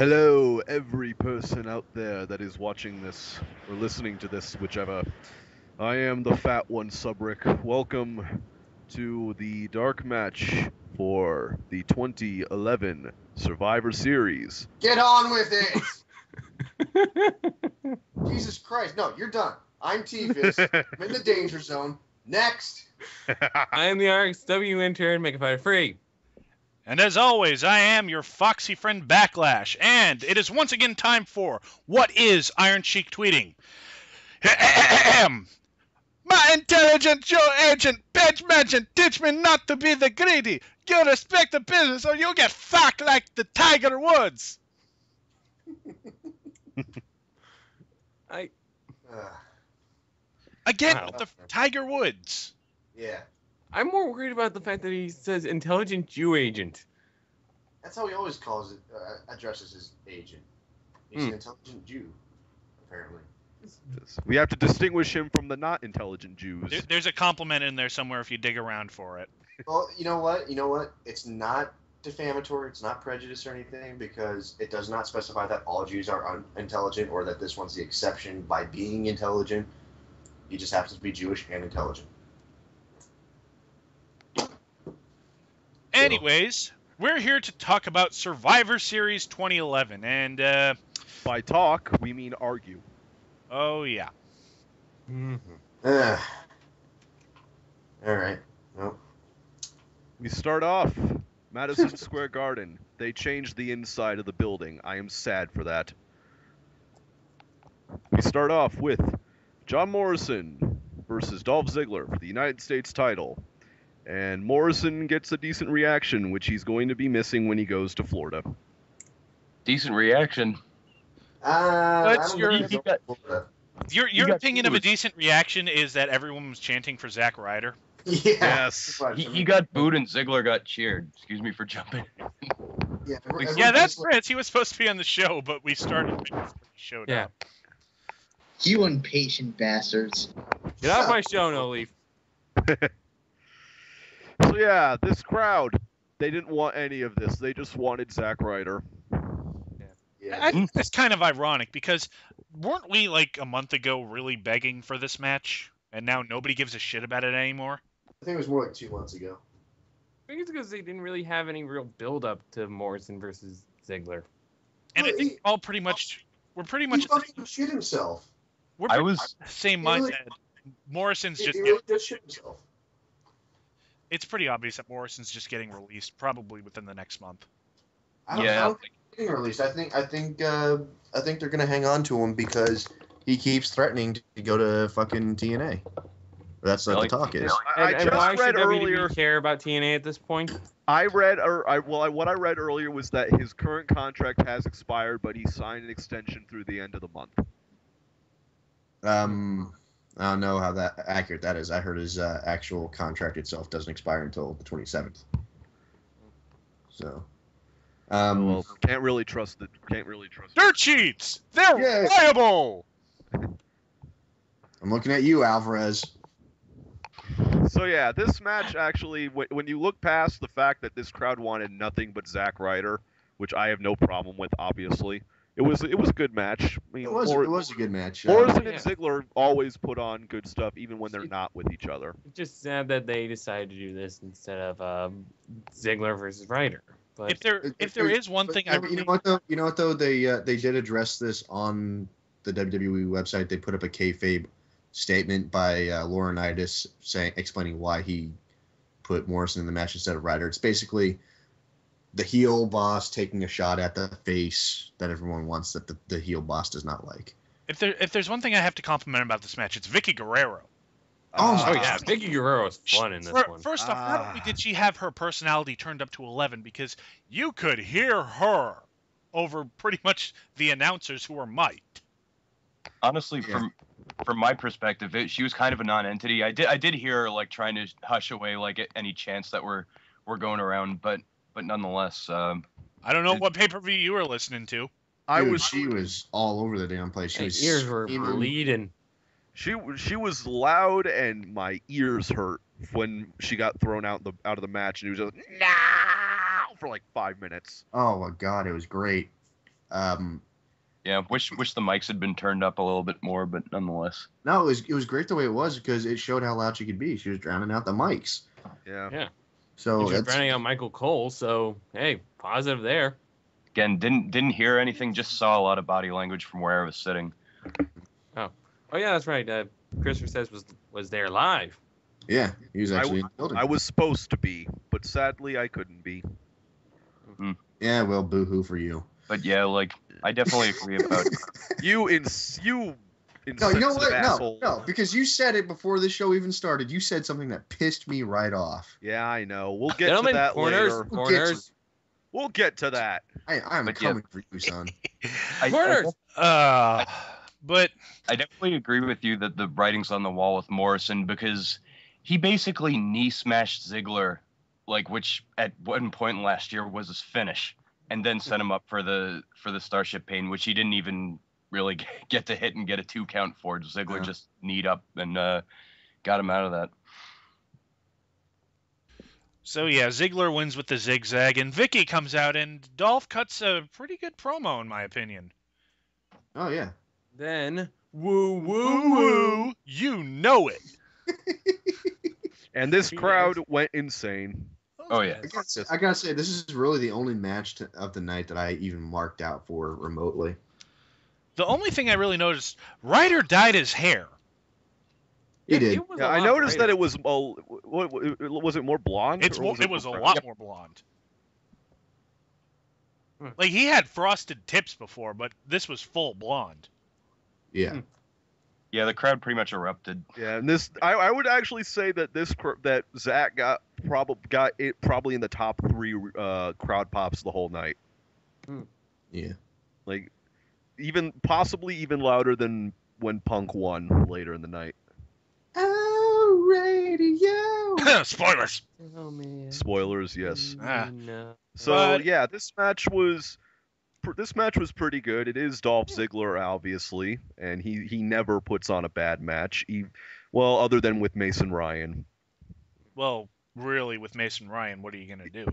Hello, every person out there that is watching this or listening to this, whichever. I am the Fat One Subrick. Welcome to the Dark Match for the 2011 Survivor Series. Get on with it! Jesus Christ. No, you're done. I'm Teefus. I'm in the danger zone. Next! I am the RXW intern, make a fighter free. And as always, I am your foxy friend Backlash, and it is once again time for What is Iron Sheik Tweeting? My intelligent Joe agent, bench mentioned, teach me not to be the greedy. You respect the business or you'll get fucked like the Tiger Woods. Again with the Tiger Woods. Yeah. I'm more worried about the fact that he says intelligent Jew agent. That's how he always addresses his agent. He's an intelligent Jew, apparently. We have to distinguish him from the not intelligent Jews. There's a compliment in there somewhere if you dig around for it. Well, you know what? It's not defamatory. It's not prejudice or anything because it does not specify that all Jews are unintelligent or that this one's the exception by being intelligent. He just happens to be Jewish and intelligent. Anyways, we're here to talk about Survivor Series 2011, and by talk, we mean argue. Oh, yeah. All right. Well. We start off Madison Square Garden. They changed the inside of the building. I am sad for that. We start off with John Morrison versus Dolph Ziggler for the United States title. And Morrison gets a decent reaction, which he's going to be missing when he goes to Florida. Decent reaction. Your opinion of a decent reaction is that everyone was chanting for Zack Ryder? Yeah. Yes. He got booed and Ziggler got cheered. Excuse me for jumping. Yeah, that's Chris. He was supposed to be on the show, but we started before he showed up. You impatient bastards. Get off my show, No Leaf. So yeah, this crowd, they didn't want any of this. They just wanted Zack Ryder. Yeah. I think that's kind of ironic because weren't we like a month ago really begging for this match, and now nobody gives a shit about it anymore? I think it was more like 2 months ago. I think it's because they didn't really have any real build-up to Morrison versus Ziggler. And I think we're pretty much He thought he would shit himself. We're the same mindset. Morrison's just really just shit himself. It's pretty obvious that Morrison's just getting released, probably within the next month. I don't think he's getting released. I think they're gonna hang on to him because he keeps threatening to go to fucking TNA. That's what the talk is. I just why read should earlier. WWE care about TNA at this point? What I read earlier was that his current contract has expired, but he signed an extension through the end of the month. I don't know how accurate that is. I heard his actual contract itself doesn't expire until the 27th. So, well, can't really trust. Dirt sheets. They're reliable. I'm looking at you, Alvarez. So yeah, this match actually, when you look past the fact that this crowd wanted nothing but Zack Ryder, which I have no problem with, obviously. It was a good match. I mean, it was a good match. Morrison and Ziggler always put on good stuff, even when they're not with each other. It's just sad that they decided to do this instead of Ziggler versus Ryder. But if there is one thing, you know what though, they did address this on the WWE website. They put up a kayfabe statement by Laurinaitis explaining why he put Morrison in the match instead of Ryder. It's basically the heel boss taking a shot at the face that everyone wants that the heel boss does not like. If there's one thing I have to compliment about this match, it's Vicky Guerrero. Oh yeah, Vicky Guerrero is fun in this one. First off, not only did she have her personality turned up to 11, because you could hear her over pretty much the announcers who were mic'd. Honestly, from my perspective, she was kind of a non-entity. I did hear her like trying to hush away like any chants that were going around, but nonetheless, I don't know what pay-per-view you were listening to. She was all over the damn place. My ears were bleeding. She was loud, and my ears hurt when she got thrown out of the match, and it was just no for like 5 minutes. Oh my god, it was great. Yeah, wish the mics had been turned up a little bit more, but nonetheless. No, it was great the way it was because it showed how loud she could be. She was drowning out the mics. Yeah. Yeah. So She's it's running out Michael Cole, so hey, positive there. Again, didn't hear anything, just saw a lot of body language from where I was sitting. Oh yeah, that's right. Christopher says was there live. yeah, he was actually in the building. I was supposed to be, but sadly I couldn't be. Yeah, well, boo-hoo for you. But yeah, like I definitely agree about You No, you know what? asshole. No, because you said it before the show even started. You said something that pissed me right off. Yeah, I know. We'll get Gentlemen, to that corners, later. corners. We'll get to that. I'm But yeah. coming for you, son. Corners. But I definitely agree with you that the writing's on the wall with Morrison because he basically knee smashed Ziggler, like which at one point last year was his finish, and then set him up for the Starship Pain, which he didn't even really get to hit and get a 2 count for. Ziggler just kneed up and got him out of that. so yeah, Ziggler wins with the zigzag, and Vicky comes out, and Dolph cuts a pretty good promo, in my opinion. Oh yeah. Then woo Woo, you know it. And this crowd went insane. Oh yeah. I gotta say, this is really the only match of the night that I even marked out for remotely. The only thing I really noticed, Ryder dyed his hair. He did. Yeah, I noticed that it was. Was it more blonde? It was a more lot more blonde. Like he had frosted tips before, but this was full blonde. Yeah. Yeah, the crowd pretty much erupted. Yeah, and this I would actually say that that Zach got it probably in the top 3 crowd pops the whole night. Yeah. Like possibly even louder than when Punk won later in the night. Oh, radio. Spoilers. Oh man. Spoilers, yes. No. So But- yeah, this match was pretty good. It is Dolph Ziggler, obviously, and he never puts on a bad match. Other than with Mason Ryan. Well, really, with Mason Ryan, what are you gonna do?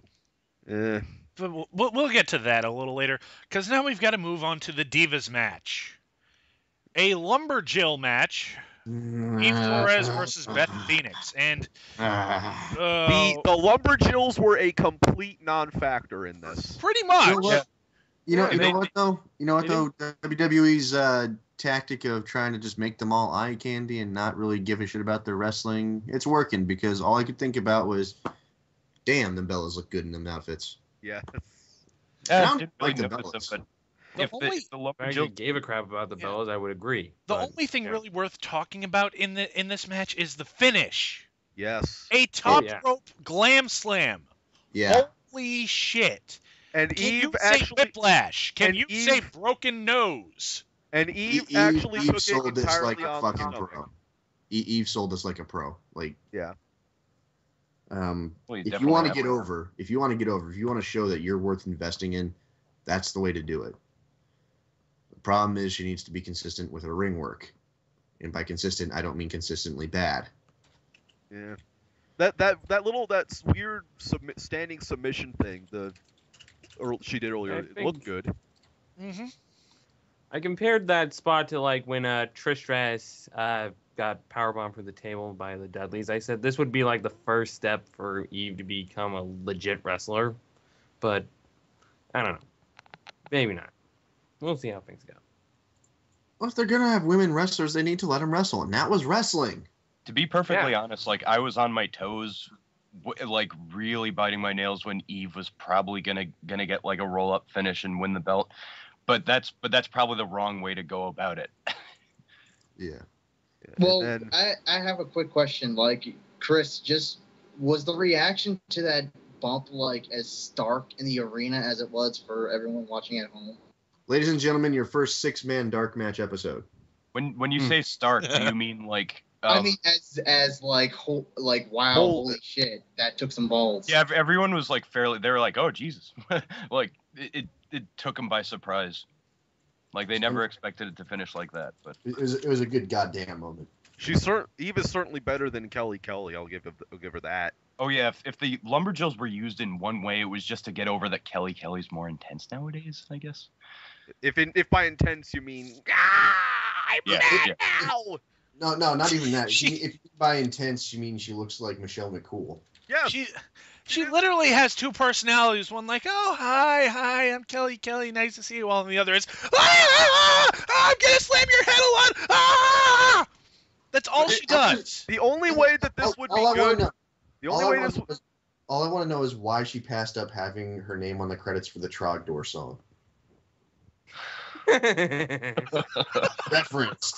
Eh. But we'll get to that a little later, because now we've got to move on to the Divas match. A Lumberjill match. Eve Torres versus Beth Phoenix. And The Lumberjills were a complete non-factor in this. pretty much. You know what? You know Yeah, what though? You know what though? WWE's tactic of trying to just make them all eye candy and not really give a shit about their wrestling, it's working because all I could think about was, damn, the Bellas look good in them outfits. Yeah. I I don't didn't like really the notice Bellas. it, but The if only- the If I Lumberjill actually gave a crap about the Yeah. Bellas, I would agree. The but, only thing yeah. really worth talking about in this match is the finish. Yes. A top yeah. rope glam slam. Yeah. Holy shit. And Can you Eve say actually whiplash? Can and you Eve- say broken nose? and Eve actually Eve took it sold this entirely like a on fucking stomach. pro. Eve sold this like a pro. Like, Yeah. Well, you if you definitely want to have get one. over, if you want to show that you're worth investing in, that's the way to do it. The problem is she needs to be consistent with her ring work, and by consistent, I don't mean consistently bad. Yeah. That weird standing submission thing she did earlier. I It think- looked good. Mm-hmm. I compared that spot to like when Trish Stratus got powerbombed for the table by the Dudleys. I said this would be like the first step for Eve to become a legit wrestler, but I don't know. Maybe not. We'll see how things go. Well, if they're gonna have women wrestlers, they need to let them wrestle, and that was wrestling. To be perfectly honest, like I was on my toes, like really biting my nails when Eve was probably gonna get like a roll up finish and win the belt, but that's probably the wrong way to go about it. Yeah. Well, And I have a quick question. Like, Chris, just was the reaction to that bump like as stark in the arena as it was for everyone watching at home? Ladies and gentlemen, your first 6-man dark match episode. When you say stark, do you mean like? I mean, as like wow, holy shit, that took some balls. Yeah, everyone was like fairly. They were like, "Oh Jesus!" Like it took them by surprise. Like they never expected it to finish like that. But It was a good goddamn moment. Eve is certainly better than Kelly. I'll give her that. oh yeah, if the Lumberjills were used in one way, it was just to get over that Kelly's more intense nowadays. I guess. If by intense you mean I'm Yeah, mad yeah. now. No, not even that. She- If by intense you mean she looks like Michelle McCool. Yes. She literally has two personalities. One like, oh, hi, I'm Kelly, nice to see you. While the other is, I'm gonna slam your head a lot. Ah! That's all she does. The only way that this would be good. The only way this. All I want to know is why she passed up having her name on the credits for the Trogdor song. Referenced.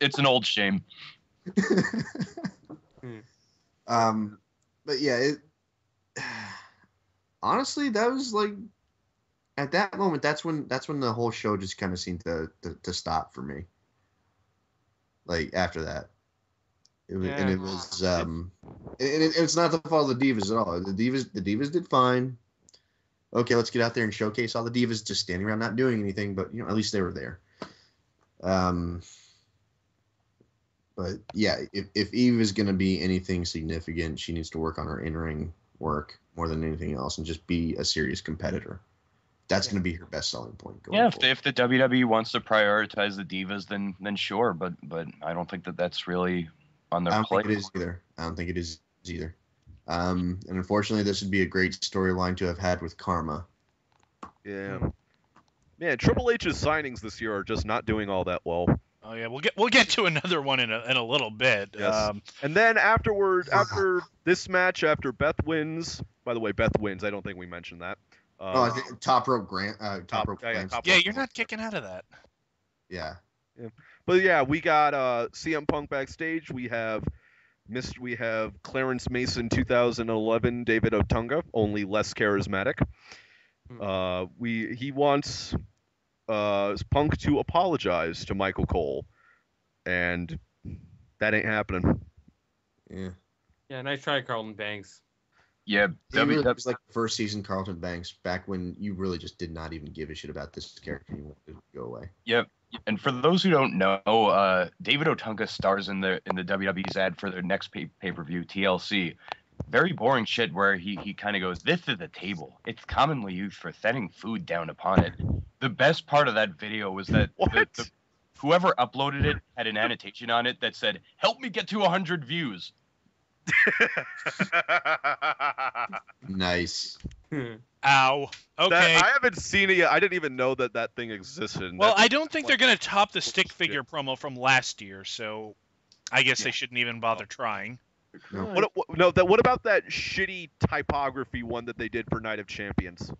It's an old shame. But yeah, honestly, that was like at that moment. That's when the whole show just kind of seemed to stop for me. Like after that, it's not the fault of the Divas at all. The Divas did fine. Okay, let's get out there and showcase all the Divas just standing around not doing anything, but at least they were there. But yeah, if Eve is going to be anything significant, she needs to work on her in-ring work more than anything else and just be a serious competitor. That's going to be her best selling point. If the WWE wants to prioritize the Divas, then sure, but I don't think that's really on their plate. I don't think it is either. And unfortunately, this would be a great storyline to have had with Karma. Yeah. Man, Triple H's signings this year are just not doing all that well. Oh yeah, we'll get to another one in a little bit. Yes. And then after this match, after Beth wins. By the way, Beth wins. I don't think we mentioned that. I think top rope Top Yeah, rope you're not kicking out of that. Yeah. But yeah, we got CM Punk backstage. We have Clarence Mason 2011 David Otunga, only less charismatic. He wants Punk to apologize to Michael Cole, and that ain't happening. Yeah. Yeah, nice try, Carlton Banks. Yeah, It was like the first season Carlton Banks, back when you really just did not even give a shit about this character. You wanted to go away. Yep. And for those who don't know, David Otunga stars in the WWE's ad for their next pay-per-view, TLC. Very boring shit where he kind of goes, "This is a table. It's commonly used for setting food down upon it." The best part of that video was that whoever uploaded it had an annotation on it that said, "Help me get to 100 views." Nice. Ow. Okay. I haven't seen it yet. I didn't even know that thing existed. Well, I don't think they're going to top the stick figure promo from last year, so I guess they shouldn't even bother trying. No. What about that shitty typography one that they did for Night of Champions?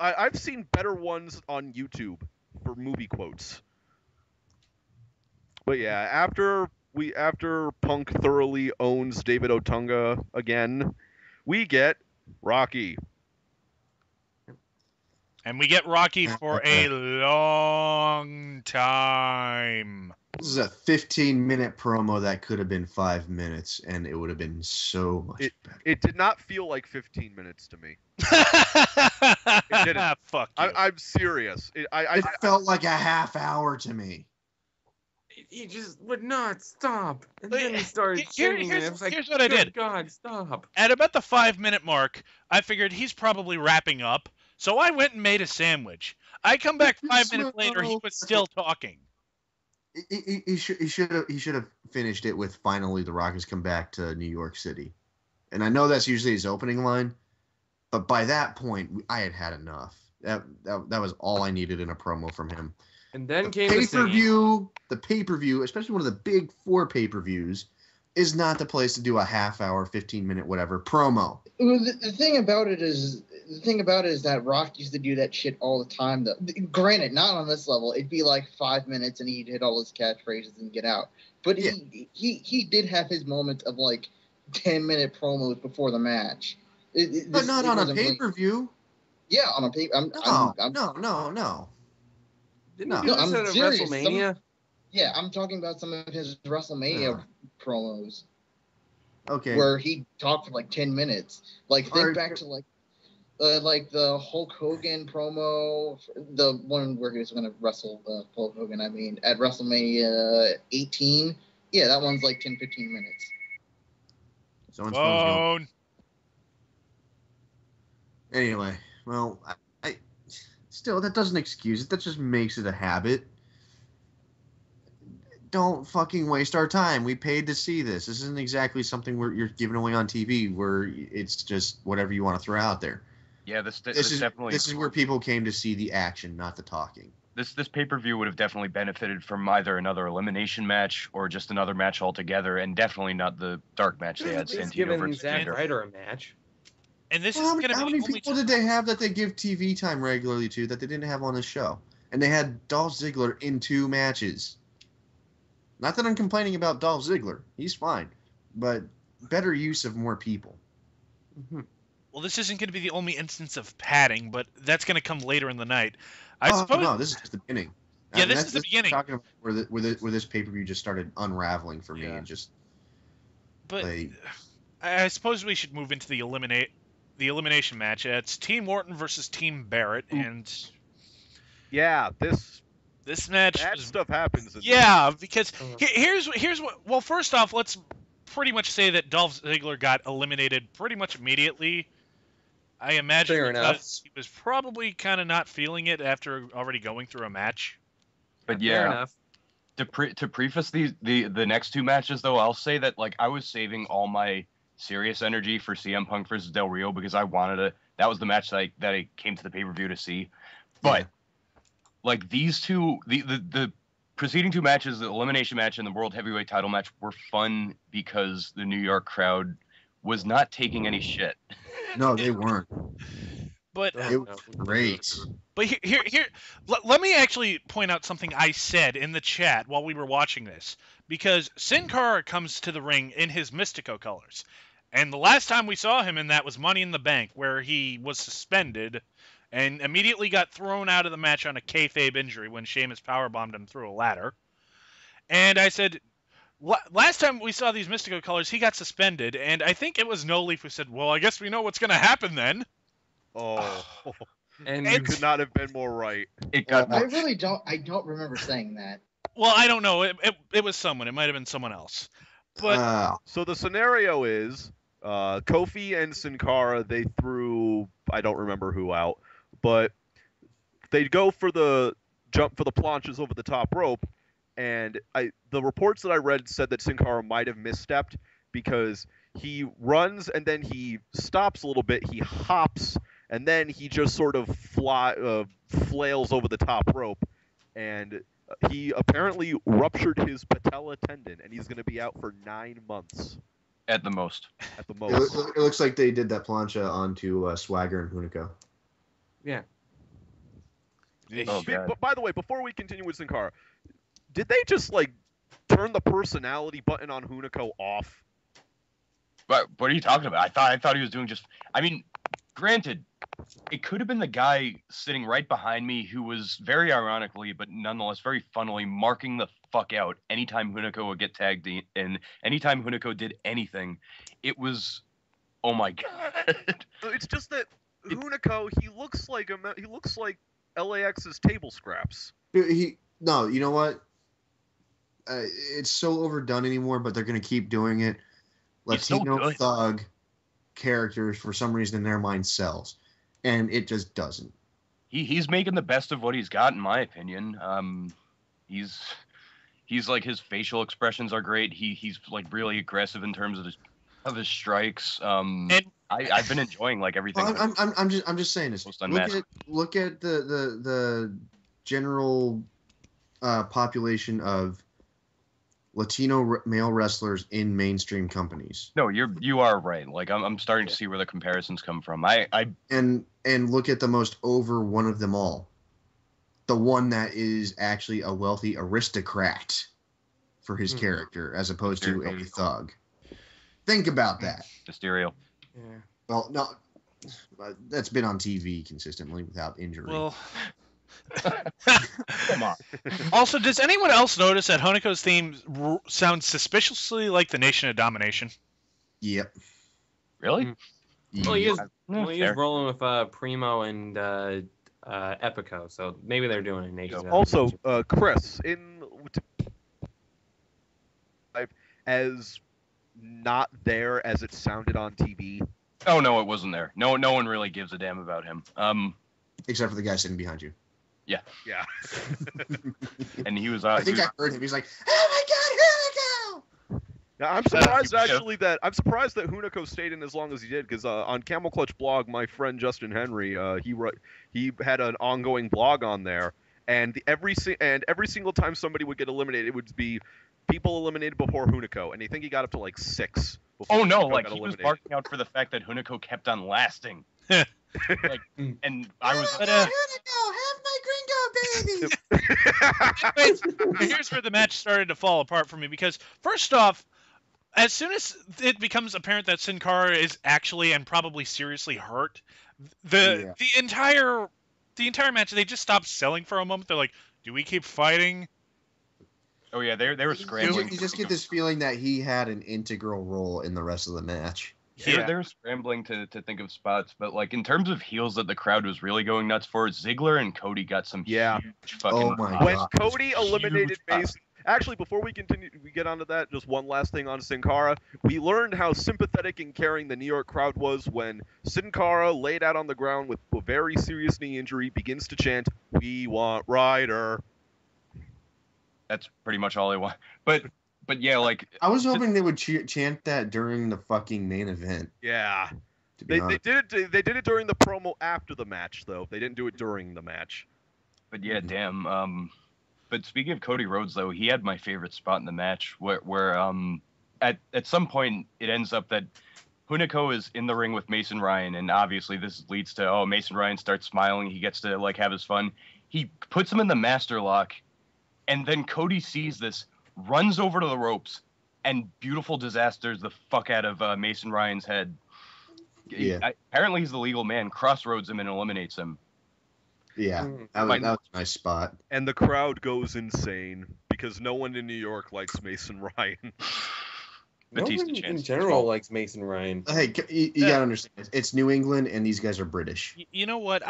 I've seen better ones on YouTube for movie quotes. But yeah, after Punk thoroughly owns David Otunga again, we get Rocky. And we get Rocky for a long time. This is a 15-minute promo that could have been 5 minutes, and it would have been so much better. It did not feel like 15 minutes to me. It didn't. Fuck you. I'm serious. It felt like a half hour to me. He just would not stop. And then he started singing, and it was like, here's what I did. God, stop. At about the 5-minute mark, I figured he's probably wrapping up, so I went and made a sandwich. I come back 5 minutes later, he was still talking. He should have finished it with "Finally, the Rock has come back to New York City," and I know that's usually his opening line, but by that point, I had enough. That was all I needed in a promo from him. And then the came the pay-per-view, especially one of the big 4 pay-per-views, is not the place to do a half-hour, 15-minute, whatever promo. The thing about it is that Rock used to do that shit all the time. Though, granted, not on this level. It'd be like 5 minutes, and he'd hit all his catchphrases and get out. But Yeah. he did have his moment of like 10-minute promos before the match. But not on a pay-per-view. Yeah, on a pay. No. Didn't No. he do this I'm at a serious. WrestleMania? Yeah, I'm talking about some of his WrestleMania promos Okay. where he talked for like 10 minutes. Like think Alright. back to like the Hulk Hogan promo, the one where he was going to wrestle Hulk Hogan. I mean, at WrestleMania 18. Yeah, that one's like 10, 15 minutes. Someone's phone's going. Phone. Anyway, well, I Still, that doesn't excuse it. That just makes it a habit. Don't fucking waste our time. We paid to see this. This isn't exactly something where you're giving away on TV where it's just whatever you want to throw out there. Yeah, this This definitely is where people came to see the action, not the talking. this pay-per-view would have definitely benefited from either another elimination match or just another match altogether, and definitely not the dark match they had He's Santino giving versus Zack Jinder. Ryder a match. And this Well, is how going to be many the only people did they have that they give TV time regularly to that they didn't have on this show? And they had Dolph Ziggler in 2 matches. Not that I'm complaining about Dolph Ziggler. He's fine. But better use of more people. Mm-hmm. Well, this isn't going to be the only instance of padding, but that's going to come later in the night. I suppose. No, this is just the beginning. Yeah, And this is the beginning. Talking about where this pay-per-view just started unraveling for me and just But like, I suppose we should move into the elimination match. It's Team Orton versus Team Barrett, and Yeah, this this match bad was stuff happens. In yeah, because here's what. Well, first off, let's pretty much say that Dolph Ziggler got eliminated pretty much immediately. I imagine Fair because enough. he was probably kind of not feeling it after already going through a match. But Fair yeah, enough. to preface the next 2 matches though, I'll say that like I was saving all my serious energy for CM Punk versus Del Rio because I wanted to. That was the match that I came to the pay-per-view to see. But like these two, the preceding 2 matches, the elimination match and the World Heavyweight Title match, were fun because the New York crowd was not taking any shit. no, they weren't. But It was great. But here, let me actually point out something I said in the chat while we were watching this. Because Sin Cara comes to the ring in his Mystico colors. And the last time we saw him in that was Money in the Bank, where he was suspended and immediately got thrown out of the match on a kayfabe injury when Sheamus powerbombed him through a ladder. And I said, last time we saw these Mystico colors, he got suspended. And I think it was No Leaf who said, well, I guess we know what's going to happen then. Oh, And you could not have been more right. It got I really don't. I don't remember saying that. Well, I don't know. It was someone. It might have been someone else. But So the scenario is Kofi and Sin Cara, they threw, I don't remember who out, but they go for the jump for the planches over the top rope, and the reports that I read said that Sin Cara might have misstepped because he runs and then he stops a little bit, he hops, and then he just sort of flails over the top rope, and he apparently ruptured his patella tendon, and he's going to be out for 9 months at the most. at the it, most. it looks like they did that plancha onto Swagger and Hunico. yeah. Oh, God. But by the way, before we continue with Sin Cara, did they just like turn the personality button on Hunico off? But what are you talking about? I thought he was doing just. I mean, granted, it could have been the guy sitting right behind me who was very ironically, but nonetheless very funnily marking the fuck out anytime Hunico would get tagged in, and anytime Hunico did anything, it was, oh my God. It's just that Hunico, he looks like LAX's table scraps. No, you know what? It's so overdone anymore, but they're going to keep doing it. He's so Latino good. thug characters, for some reason in their mind, sells. And it just doesn't. He's making the best of what he's got, in my opinion. He's like, his facial expressions are great. He's like really aggressive in terms of his strikes. I've been enjoying like everything. Well, I'm just saying this. Most unmasked. Look at the general population of Latino male wrestlers in mainstream companies. No, you are right. Like I'm starting to see where the comparisons come from. And look at the most over one of them all. The one that is actually a wealthy aristocrat for his character, as opposed to a thug. Think about that. Mysterio. Yeah. Well, no, that's been on TV consistently without injury. well, Come on. also, does anyone else notice that Honico's theme sounds suspiciously like the Nation of Domination? Yep. Really? Well, he is, fair. rolling with Primo and Epico, so maybe they're doing a Nation. Also, Chris, as not there as it sounded on TV. Oh no, it wasn't there. No one really gives a damn about him. Except for the guy sitting behind you. Yeah. And he was. I think I heard him. He's like, "Oh my God, Hunico!" Now, I'm surprised I'm surprised that Hunico stayed in as long as he did, because on Camel Clutch blog, my friend Justin Henry, he had an ongoing blog on there, and every single time somebody would get eliminated, it would be people eliminated before Hunico, and I think he got up to like 6. Oh no! Hunico Like got he was eliminated. barking out for the fact that Hunico kept on lasting. Like, and I was. But, Hunico, have my gringo baby. Anyways, here's where the match started to fall apart for me, because first off, as soon as it becomes apparent that Sin Cara is actually and probably seriously hurt, the entire match, they just stopped selling for a moment. They're like, do we keep fighting? Oh yeah, they were scrambling. You just get this feeling that he had an integral role in the rest of the match. They were scrambling to think of spots, but like in terms of heels that the crowd was really going nuts for, Ziggler and Cody got some huge fucking. Oh my When God. Cody eliminated Huge Mason, actually, before we get onto that, just one last thing on Sin Cara. We learned how sympathetic and caring the New York crowd was when Sin Cara, laid out on the ground with a very serious knee injury, begins to chant, "We want Ryder." That's pretty much all I want. But yeah, like I was hoping they would chant that during the fucking main event. Yeah. To be They honest. did it during the promo after the match, though. They didn't do it during the match. But yeah, damn. But speaking of Cody Rhodes, though, he had my favorite spot in the match, where at some point it ends up that Hunico is in the ring with Mason Ryan, and obviously this leads to Mason Ryan starts smiling, he gets to like have his fun. He puts him in the master lock, and then Cody sees this, runs over to the ropes, and beautiful disasters the fuck out of Mason Ryan's head. Yeah. Apparently he's the legal man, crossroads him and eliminates him. Yeah, that was a nice spot. And the crowd goes insane because no one in New York likes Mason Ryan. No Batista one in chants. general likes Mason Ryan. Hey, you gotta understand. It's New England, and these guys are British. You know what?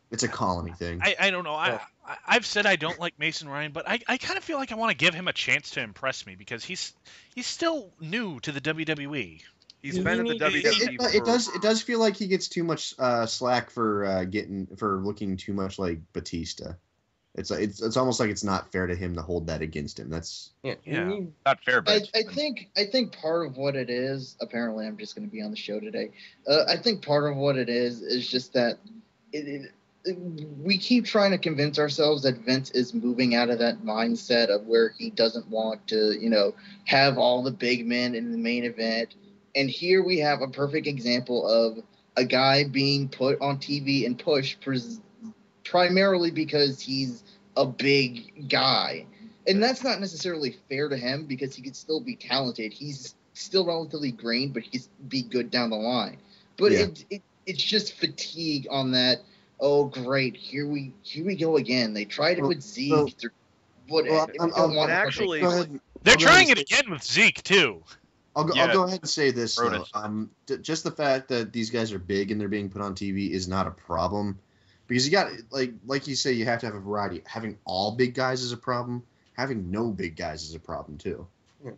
It's a colony thing. I don't know. I've said I don't like Mason Ryan, but I kind of feel like I want to give him a chance to impress me, because he's still new to the WWE. He's been in the WWE. It does feel like he gets too much slack for looking too much like Batista. It's almost like it's not fair to him to hold that against him. That's Yeah. Not fair, but I think part of what it is. Apparently, I'm just going to be on the show today. I think part of what it is just that we keep trying to convince ourselves that Vince is moving out of that mindset of where he doesn't want to, have all the big men in the main event. And here we have a perfect example of a guy being put on TV and pushed primarily because he's a big guy. And that's not necessarily fair to him, because he could still be talented. He's still relatively green, but he could be good down the line. But it's just fatigue on that. Oh, great! Here we go again. They tried it with Zeke. They're trying it again with Zeke too. I'll go ahead and say this though. Just the fact that these guys are big and they're being put on TV is not a problem, because you got like you say, you have to have a variety. Having all big guys is a problem. Having no big guys is a problem too. Yeah.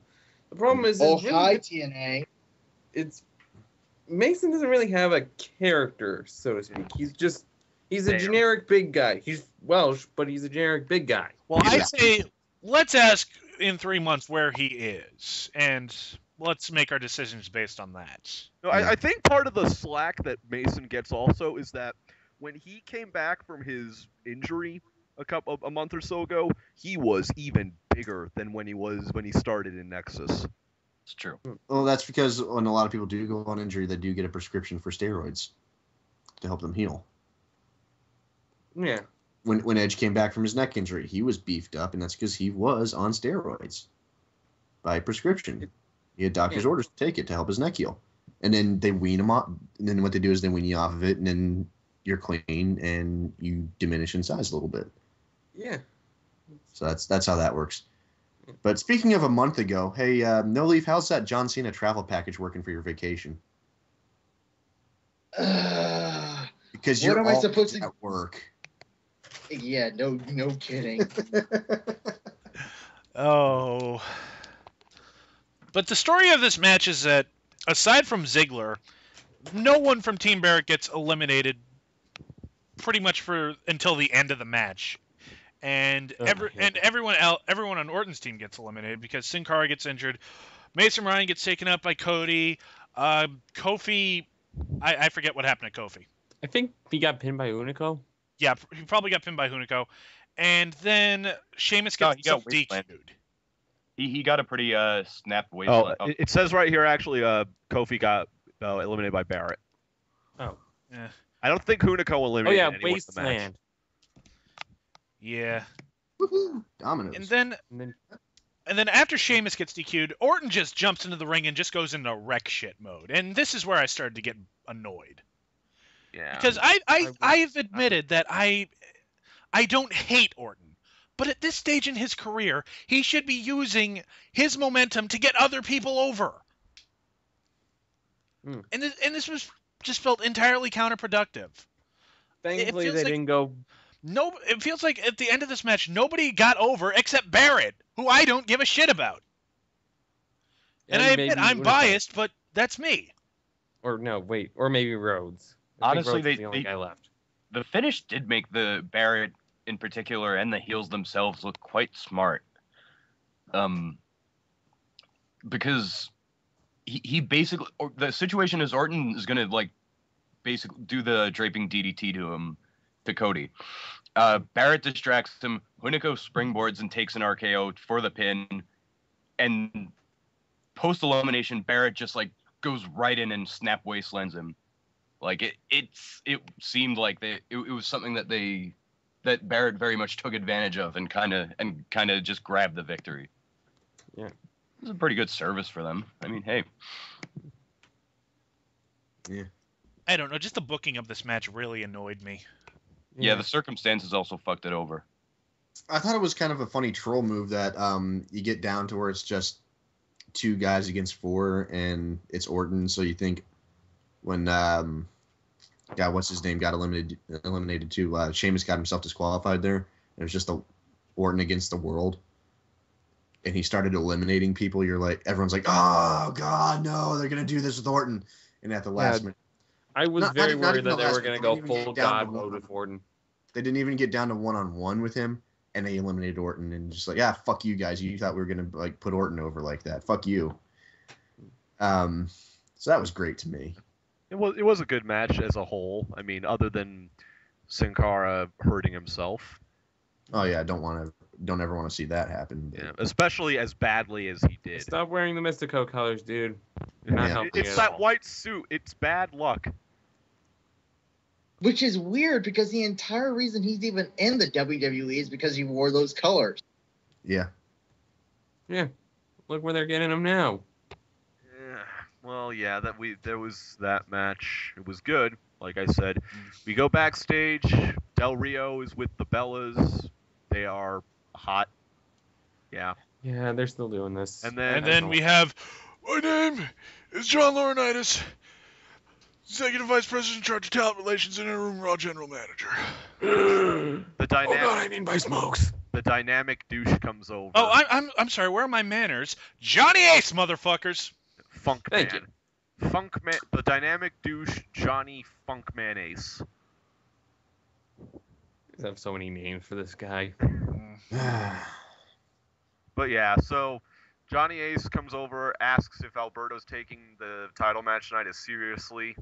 The problem is, hi TNA. It's Mason doesn't really have a character, so to speak. He's a generic big guy. He's Welsh, but he's a generic big guy. Well, I'd say let's ask in 3 months where he is, and let's make our decisions based on that. No, I think part of the slack that Mason gets also is that when he came back from his injury a month or so ago, he was even bigger than when he started in Nexus. it's true. Well, that's because when a lot of people do go on injury, they do get a prescription for steroids to help them heal. Yeah. When Edge came back from his neck injury, he was beefed up, and that's because he was on steroids by prescription. He had doctor's orders to take it to help his neck heal. And then they wean him off. And then what they do is they wean you off of it, and then you're clean and you diminish in size a little bit. Yeah. So that's how that works. But speaking of a month ago, hey, No Leaf, how's that John Cena travel package working for your vacation? Because you're what am I supposed to at work. Yeah, no kidding. Oh. But the story of this match is that, aside from Ziggler, no one from Team Barrett gets eliminated pretty much for until the end of the match. And everyone on Orton's team gets eliminated because Sin Cara gets injured. Mason Ryan gets taken up by Cody. Kofi, I forget what happened to Kofi. I think he got pinned by Unico. Yeah, he probably got pinned by Hunico. And then Sheamus gets himself DQ'd. He got a pretty snapped waistline. Oh, it says right here actually Kofi got eliminated by Barrett. Oh. Yeah. I don't think Hunico eliminated anyone in the match. Wasteland. Yeah. Woohoo! Dominoes. And then after Sheamus gets DQ'd, Orton just jumps into the ring and just goes into wreck shit mode. And this is where I started to get annoyed. Yeah. Because I've admitted that I don't hate Orton. But at this stage in his career, he should be using his momentum to get other people over. Mm. And this was just felt entirely counterproductive. Thankfully, they didn't go. No, it feels like at the end of this match, nobody got over except Barrett, who I don't give a shit about. And I admit I'm biased, but that's me. Or no, wait, or maybe Rhodes. Honestly, Rhodes is the only guy left. The finish did make the Barrett in particular and the heels themselves look quite smart. Because he basically, the situation is Orton is gonna like basically do the draping DDT to Cody. Barrett distracts him. Hunico springboards and takes an RKO for the pin, and post elimination Barrett just like goes right in and snap wastelands him. Like it seemed like it was something that Barrett very much took advantage of and kind of just grabbed the victory. Yeah, it was a pretty good service for them. I mean, hey. Yeah. I don't know. Just the booking of this match really annoyed me. Yeah, the circumstances also fucked it over. I thought it was kind of a funny troll move that you get down to where it's just 2 guys against 4, and it's Orton. So you think when what's his name got eliminated too, Sheamus got himself disqualified there. It was just Orton against the world, and he started eliminating people. You're like, everyone's like, oh god, no, they're gonna do this with Orton, and at the last minute. I was very worried that they were going to go minute, full god mode with Orton. They didn't even get down to 1-on-1 with him, and they eliminated Orton, and just like, yeah, fuck you guys. You thought we were going to like put Orton over like that. Fuck you. So that was great to me. It was a good match as a whole. I mean, other than Sin Cara hurting himself. Oh yeah, don't ever want to see that happen. Yeah, especially as badly as he did. Stop wearing the Mystico colors, dude. It's that white suit. It's bad luck. Which is weird because the entire reason he's even in the WWE is because he wore those colors. Yeah. Yeah. Look where they're getting him now. Yeah. Well, yeah, there was that match. It was good. Like I said, we go backstage. Del Rio is with the Bellas. They are hot. Yeah. Yeah, they're still doing this. And then we have, my name is John Laurinaitis, Executive Vice President in charge of talent relations and interim Raw General Manager. the dynamic. Oh God, I mean by smokes. The dynamic douche comes over. Oh, I'm sorry. Where are my manners? Johnny Ace, motherfuckers. Funk Man. Thank you. Funk Man. The dynamic douche, Johnny Funk Man Ace. I have so many names for this guy. But yeah, so Johnny Ace comes over, asks if Alberto's taking the title match tonight as seriously.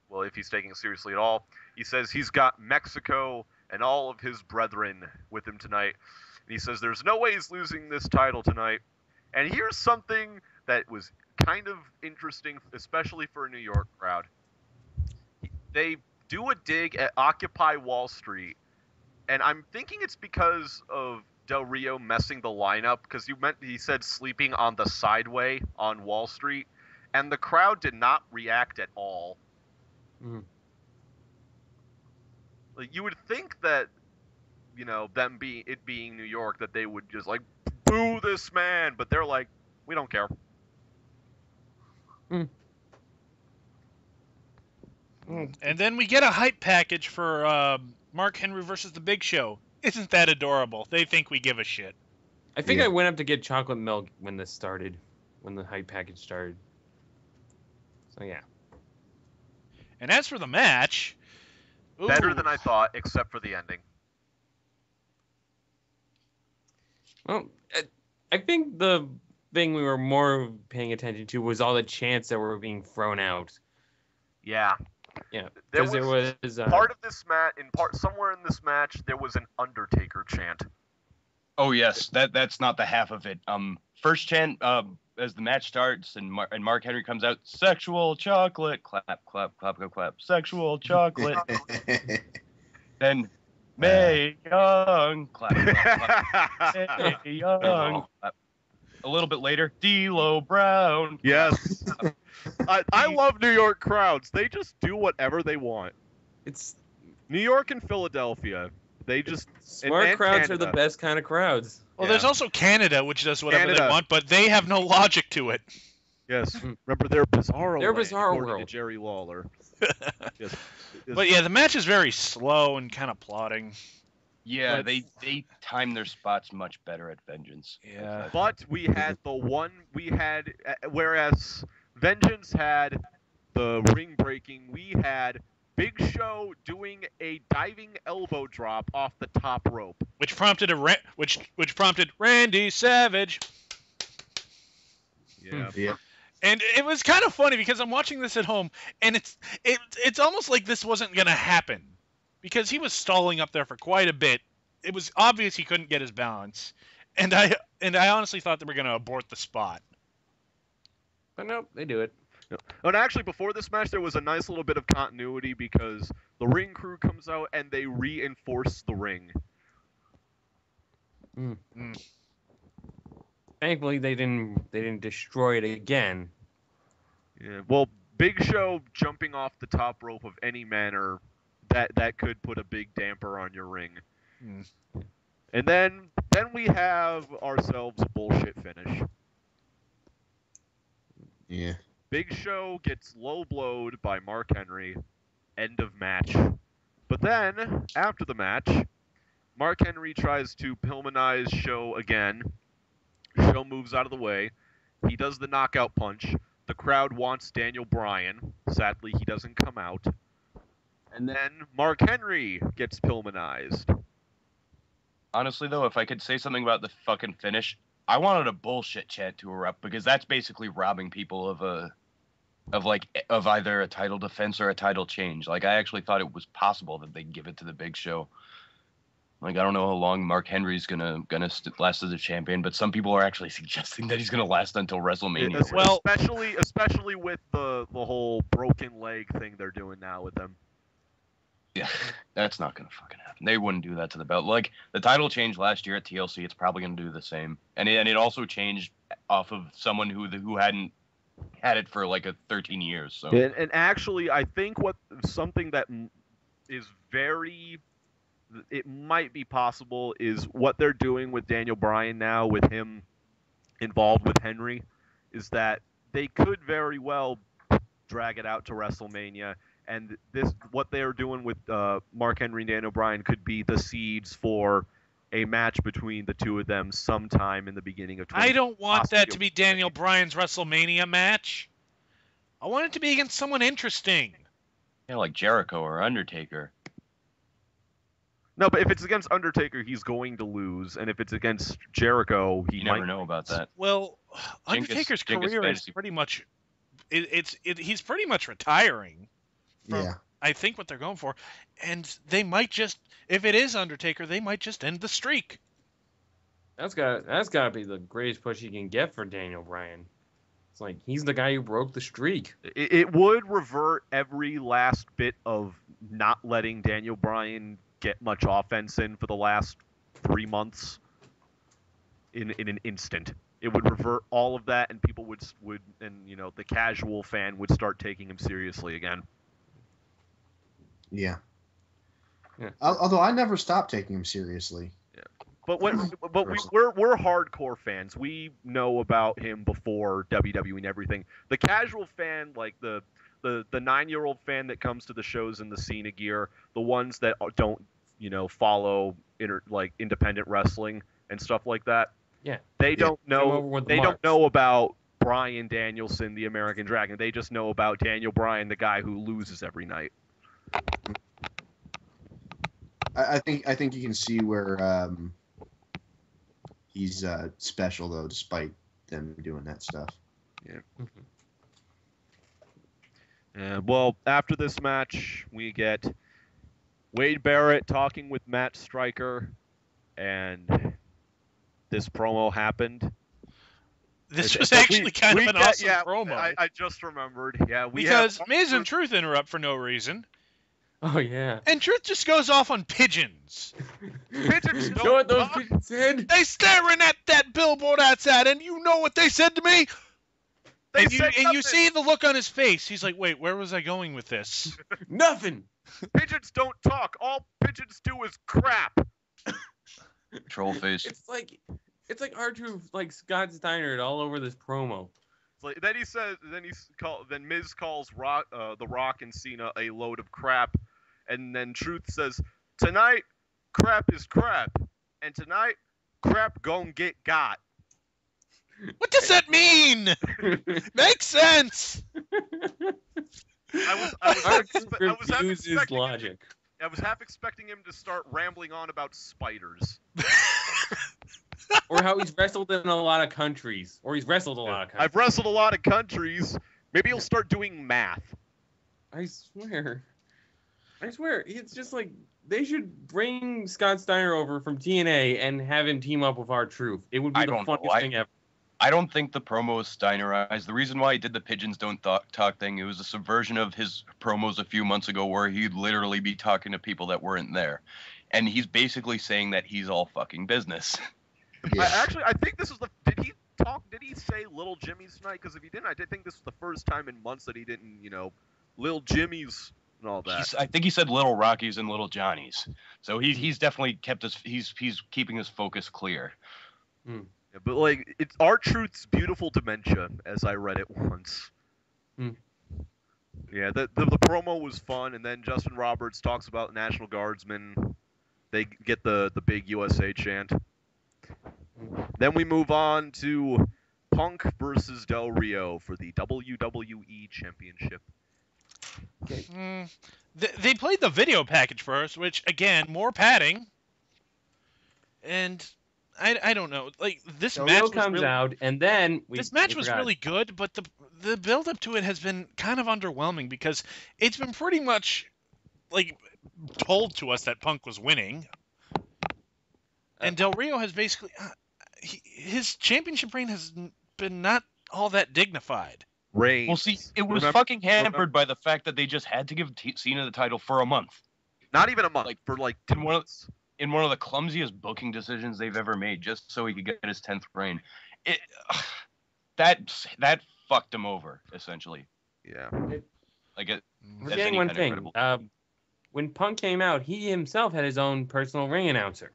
Well, if he's taking it seriously at all. He says he's got Mexico and all of his brethren with him tonight. And he says there's no way he's losing this title tonight. And here's something that was kind of interesting, especially for a New York crowd. They do a dig at Occupy Wall Street. And I'm thinking it's because of Del Rio messing the lineup, because he said sleeping on the sideway on Wall Street, and the crowd did not react at all. Mm. Like, you would think that, it being New York, that they would just like boo this man, but they're like, we don't care. Mm. And then we get a hype package for Mark Henry versus The Big Show. Isn't that adorable? They think we give a shit. I think I went up to get chocolate milk when this started, when the hype package started. So yeah. And as for the match, Better Ooh. than I thought, except for the ending. Well, I think the thing we were more paying attention to was all the chants that were being thrown out. Yeah. Yeah, There because there was part of this match, somewhere in this match, there was an Undertaker chant. Oh yes, that's not the half of it. First chant, as the match starts and Mark Henry comes out, sexual chocolate, clap, clap, clap, clap, clap, sexual chocolate. Then Mae Young, clap, clap, clap. Mae Young, clap. A little bit later, D'Lo Brown. Yes. I love New York crowds. They just do whatever they want. it's New York and Philadelphia, they just smart and crowds are the Canada. best kind of crowds. Well, Yeah. there's also Canada, which does whatever they Canada. want, but they have no logic to it. Yes. Remember their Bizarro Their land, Bizarro according world. to Jerry Lawler. Yes. But yeah, the match is very slow and kind of plodding. Yeah, But- they time their spots much better at Vengeance. Yeah. But we had whereas Vengeance had the ring breaking, we had Big Show doing a diving elbow drop off the top rope. Which prompted which prompted Randy Savage. Yeah. Yeah. And it was kind of funny because I'm watching this at home, and it's almost like this wasn't gonna happen, because he was stalling up there for quite a bit. It was obvious he couldn't get his balance, and I honestly thought they were gonna abort the spot. But nope, they do it. And actually, before this match, there was a nice little bit of continuity because the ring crew comes out and they reinforce the ring. Thankfully, they didn't destroy it again. Yeah. Well, Big Show jumping off the top rope of any manner, that could put a big damper on your ring. And then we have ourselves a bullshit finish. Yeah. Big Show gets low blowed by Mark Henry. End of match. But then, after the match, Mark Henry tries to Pillmanize Show again. Show moves out of the way. He does the knockout punch. The crowd wants Daniel Bryan. Sadly, he doesn't come out. And then Mark Henry gets Pillmanized. Honestly, though, if I could say something about the fucking finish, I wanted a bullshit chant to erupt, because that's basically robbing people of either a title defense or a title change. Like, I actually thought it was possible that they'd give it to the Big Show. Like, I don't know how long Mark Henry's gonna last as a champion, but some people are actually suggesting that he's gonna last until WrestleMania. Well- especially with the whole broken leg thing they're doing now with them. Yeah, that's not gonna fucking happen. They wouldn't do that to the belt. Like, the title changed last year at TLC. It's probably gonna do the same. And it also changed off of someone who hadn't had it for like 13 years. So And actually, I think something that is it might be possible is what they're doing with Daniel Bryan now, with him involved with Henry, is that they could very well drag it out to WrestleMania. And what they're doing with Mark Henry and Daniel Bryan could be the seeds for a match between the two of them sometime in the beginning of 2020. I don't want that to be Daniel Bryan's WrestleMania match. I want it to be against someone interesting. yeah, like Jericho or Undertaker. No, but if it's against Undertaker, he's going to lose, and if it's against Jericho, he You might never know about that. Well, Genghis- Undertaker's Genghis career is fantasy. pretty much he's pretty much retiring. From, Yeah. I think what they're going for, and they might just, if it is Undertaker, they might just end the streak. That's gotta be the greatest push you can get for Daniel Bryan. It's like he's the guy who broke the streak. It would revert every last bit of not letting Daniel Bryan get much offense in for the last 3 months in an instant. It would revert all of that, and people would and the casual fan would start taking him seriously again. Yeah. Yeah. Although I never stopped taking him seriously. But we're hardcore fans. We know about him before WWE and everything. The casual fan, like the 9-year-old fan that comes to the shows in the Cena gear, the ones that don't follow independent wrestling and stuff like that. Yeah. They don't Come over know. with the They don't marks. know about Bryan Danielson, the American Dragon. They just know about Daniel Bryan, the guy who loses every night. I think you can see where he's special though, despite them doing that stuff. Well, after this match, we get Wade Barrett talking with Matt Stryker, and this promo happened. This was actually kind of an awesome promo. I just remembered. Yeah, because Miz and Truth interrupt for no reason. Oh yeah. And Truth just goes off on pigeons. Pigeons don't know what those pigeons said? They staring at that billboard outside, and you know what they said to me? And you see the look on his face. He's like, wait, where was I going with this? Nothing. Pigeons don't talk. All pigeons do is crap. Troll face. It's like R-Truth, like Scott Steiner all over this promo. Like, then Miz calls The Rock and Cena a load of crap, and then Truth says, "Tonight, crap is crap, and tonight, crap gon' get got." What does that mean? Makes sense. I was half expecting him to start rambling on about spiders. Or how he's wrestled in a lot of countries. I've wrestled a lot of countries. Maybe he'll start doing math. I swear. It's just like, they should bring Scott Steiner over from TNA and have him team up with R-Truth. It would be the funniest thing ever. I don't think the promo is Steinerized. The reason why he did the pigeons don't talk thing, it was a subversion of his promos a few months ago where he'd literally be talking to people that weren't there. And he's basically saying that he's all fucking business. Yeah. I think this is did he say Little Jimmy's tonight? Because if he didn't, I did think this was the first time in months that he didn't, Little Jimmy's and all that. I think he said Little Rockies and Little Johnnies. So he's definitely kept he's keeping his focus clear. Yeah, but like, it's R-Truth's beautiful dementia, as I read it once. Yeah, the promo was fun, and then Justin Roberts talks about National Guardsmen. They get the big USA chant. Then we move on to Punk versus Del Rio for the WWE Championship. They played the video package first, which, again, more padding. And I don't know. Like, this match was comes out, and then this match was really good, but the build up to it has been kind of underwhelming because it's been pretty much like told to us that Punk was winning, and Del Rio has basically his championship reign has been not all that dignified. Reigns. Well, see, it was fucking hampered by the fact that they just had to give Cena the title for a month. Not even a month, for like 2 months. In one of the clumsiest booking decisions they've ever made, just so he could get his 10th reign. That fucked him over, essentially. Yeah. Forgetting one thing. When Punk came out, he himself had his own personal ring announcer.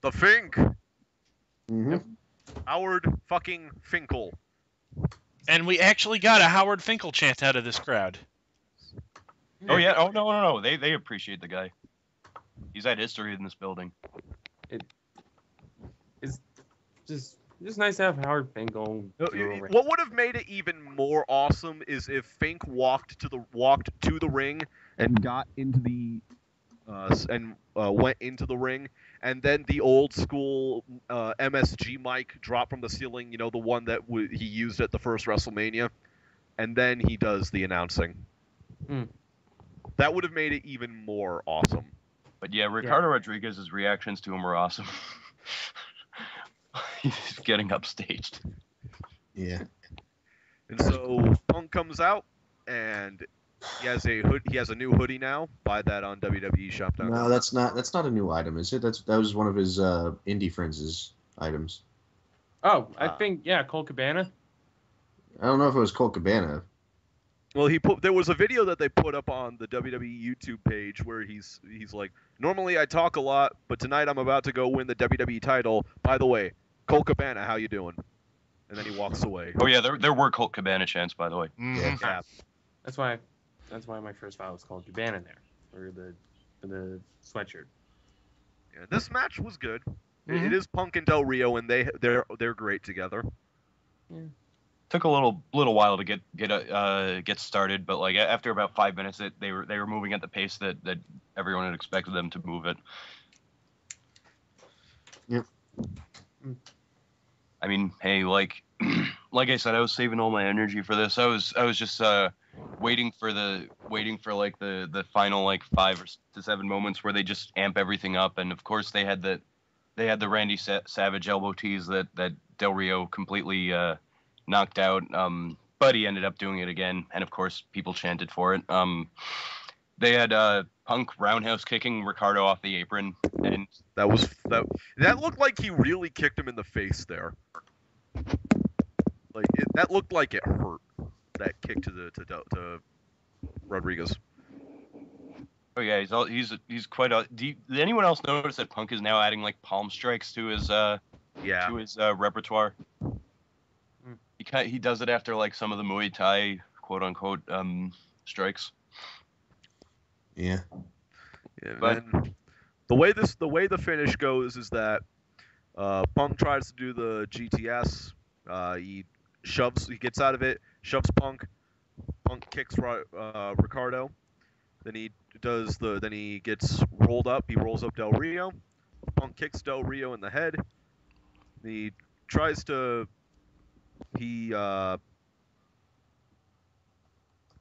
The Fink. Mm-hmm. Howard fucking Finkel. And we actually got a Howard Finkel chant out of this crowd. Oh, yeah. Oh, no. They appreciate the guy. He's had history in this building. It's just nice to have Howard Finkel. What would have made it even more awesome is if Fink walked to the ring and got into the went into the ring, and then the old school MSG mic dropped from the ceiling. The one that he used at the first WrestleMania, and then he does the announcing. That would have made it even more awesome. But yeah, Ricardo Rodriguez's reactions to him were awesome. He's getting upstaged. Yeah. And so Punk comes out, and he has a new hoodie now. Buy that on WWE Shop.com. No, that's not a new item, is it? That was one of his indie friends' items. Oh, I think Colt Cabana. I don't know if it was Colt Cabana. Well, there was a video that they put up on the WWE YouTube page where he's like, normally I talk a lot, but tonight I'm about to go win the WWE title. By the way, Colt Cabana, how you doing? And then he walks away. Oh yeah, there were Colt Cabana chants, by the way. Mm-hmm. Yeah. That's why my first file was called Cabana there for the sweatshirt. Yeah, this match was good. Mm-hmm. It is Punk and Del Rio, and they're great together. Yeah. took a little while to get started, but like after about 5 minutes, they were moving at the pace that everyone had expected them to move it. Yep. I mean, hey, like I said, I was saving all my energy for this. I was just waiting for like the final like 5 to 7 moments where they just amp everything up, and of course they had the Randy Savage elbow tease that Del Rio completely knocked out. But he ended up doing it again, and of course people chanted for it. They had Punk roundhouse kicking Ricardo off the apron, and That looked like he really kicked him in the face there. Like that looked like it hurt. That kick to Rodriguez. oh yeah, he's quite a. Did anyone else notice that Punk is now adding like palm strikes to his repertoire? He does it after like some of the Muay Thai quote unquote strikes. Yeah. Yeah, But- and the way the finish goes is that Punk tries to do the GTS. He gets out of it, shoves Punk. Punk kicks Ricardo. Then he gets rolled up. He rolls up Del Rio. Punk kicks Del Rio in the head. He tries to. He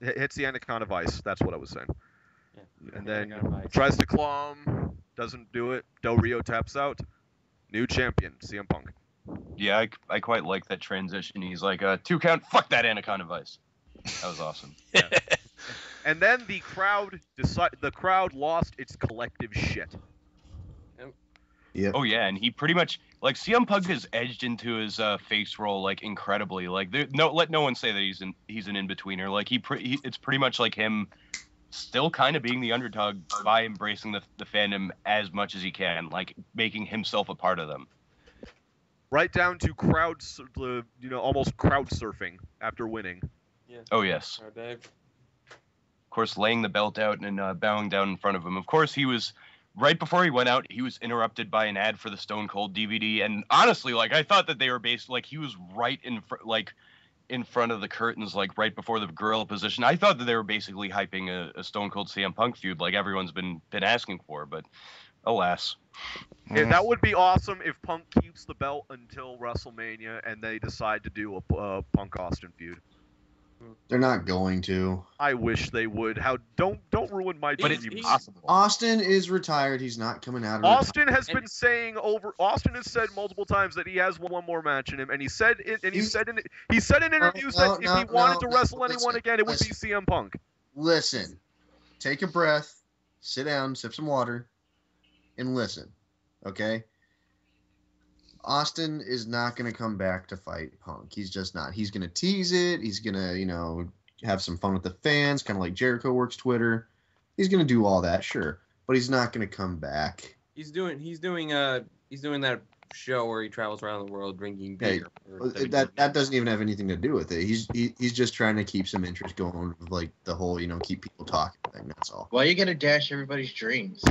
hits the Anaconda Vice. That's what I was saying. Yeah. And then Anaconda Vice. tries to claw him. Doesn't do it. Del Rio taps out. New champion, CM Punk. Yeah, I quite like that transition. He's like 2 count. Fuck that Anaconda Vice. That was awesome. And then the crowd lost its collective shit. Yep. Oh yeah, and he pretty much like CM Punk has edged into his face roll like incredibly. Like let no one say that he's an in-betweener. Like it's pretty much like him still kind of being the underdog by embracing the fandom as much as he can, like making himself a part of them. Right down to almost crowd surfing after winning. Yeah. Oh yes. Our Dave. Of course, laying the belt out and bowing down in front of him. Of course, he was right before he went out. He was interrupted by an ad for the Stone Cold DVD, and honestly, like I thought that they were like he was right in front of the curtains, like right before the gorilla position. I thought that they were basically hyping a Stone Cold CM Punk feud, like everyone's been asking for, but alas. Yeah, that would be awesome if Punk keeps the belt until WrestleMania and they decide to do a Punk Austin feud. They're not going to. I wish they would. Don't ruin my But it's dreams. possible. Austin is retired. He's not coming out of Austin has been saying Austin has said multiple times that he has one more match in him, and he said in interviews that if he wanted to wrestle anyone again, it would be CM Punk. Listen, take a breath, sit down, sip some water, and listen. Okay. Austin is not going to come back to fight Punk. He's just not. He's going to tease it. He's going to, have some fun with the fans, kind of like Jericho works Twitter. He's going to do all that, sure, but he's not going to come back. He's doing that show where he travels around the world drinking beer. That doesn't even have anything to do with it. He's just trying to keep some interest going with like the whole, keep people talking thing. That's all. Why you gotta dash everybody's dreams?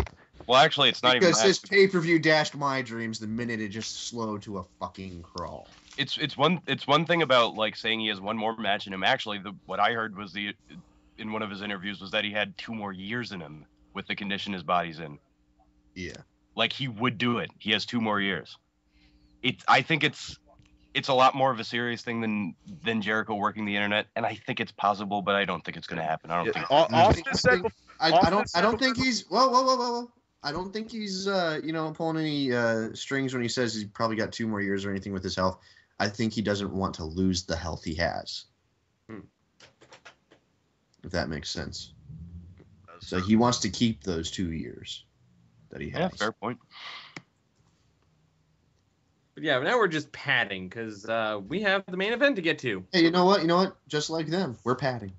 Well, actually, it's not because even this pay-per-view dashed my dreams the minute it just slowed to a fucking crawl. It's one thing about like saying he has one more match in him. Actually, what I heard was in one of his interviews was that he had 2 more years in him with the condition his body's in. Yeah. Like he would do it. He has 2 more years. I think it's a lot more of a serious thing than Jericho working the internet, and I think it's possible, but I don't think it's going to happen. I don't think. Austin said. I don't think he's. Whoa. I don't think he's, pulling any strings when he says he's probably got 2 more years or anything with his health. I think he doesn't want to lose the health he has. If that makes sense. So he wants to keep those 2 years that he has. Yeah, fair point. But yeah, now we're just padding because we have the main event to get to. Hey, you know what? Just like them, we're padding.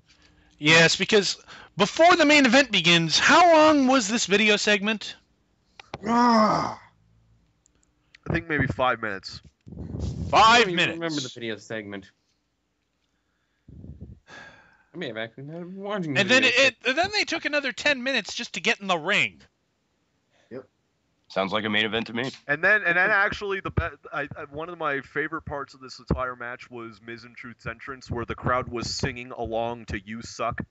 Yes, because before the main event begins, how long was this video segment? Ah! I think maybe 5 minutes. 5 don't even minutes. remember the video segment. I may have actually not been watching. And then then they took another 10 minutes just to get in the ring. Yep. Sounds like a main event to me. And then actually one of my favorite parts of this entire match was Miz and Truth's entrance, where the crowd was singing along to "You Suck."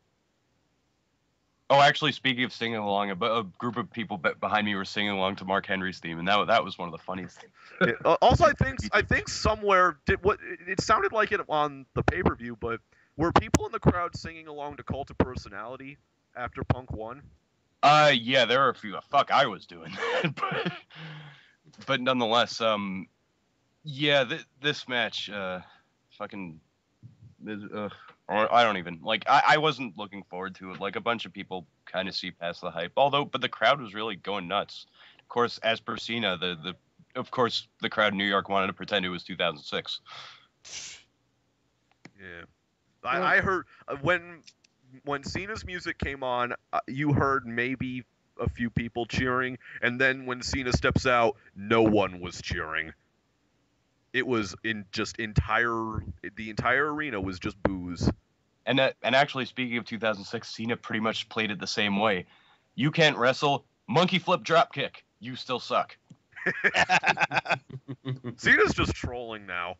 Oh, actually, speaking of singing along, a group of people behind me were singing along to Mark Henry's theme, and that was one of the funniest things. Yeah, also, I think somewhere it sounded like it on the pay-per-view, but were people in the crowd singing along to "Cult of Personality" after Punk won? Yeah, there are a few. Fuck, I was doing that, but nonetheless, yeah, this match, fucking. I don't even like. I wasn't looking forward to it. Like, a bunch of people kind of see past the hype. But the crowd was really going nuts. Of course, as per Cena, of course the crowd in New York wanted to pretend it was 2006. Yeah, I heard when Cena's music came on, you heard maybe a few people cheering, and then when Cena steps out, no one was cheering. It was the entire arena was just boos. And actually, speaking of 2006, Cena pretty much played it the same way. You can't wrestle, monkey flip drop kick. You still suck. Cena's just trolling now.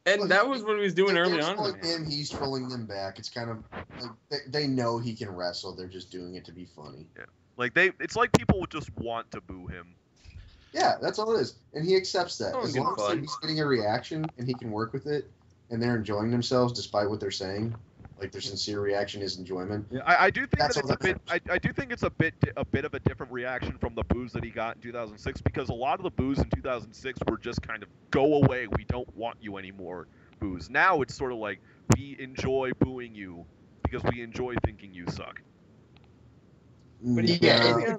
And that was what he was doing early on. Trolling him, he's trolling them back. It's kind of like they know he can wrestle. They're just doing it to be funny. Yeah, like it's like people would just want to boo him. Yeah, that's all it is, and he accepts that. Oh, As good long as fun. he's getting a reaction and he can work with it, and they're enjoying themselves despite what they're saying, like their sincere reaction is enjoyment. Yeah, I do think That's that it's all a bit. that I do think it's a bit of a different reaction from the boos that he got in 2006, because a lot of the boos in 2006 were just kind of "go away, we don't want you anymore" boos. Now it's sort of like, we enjoy booing you because we enjoy thinking you suck. Yeah,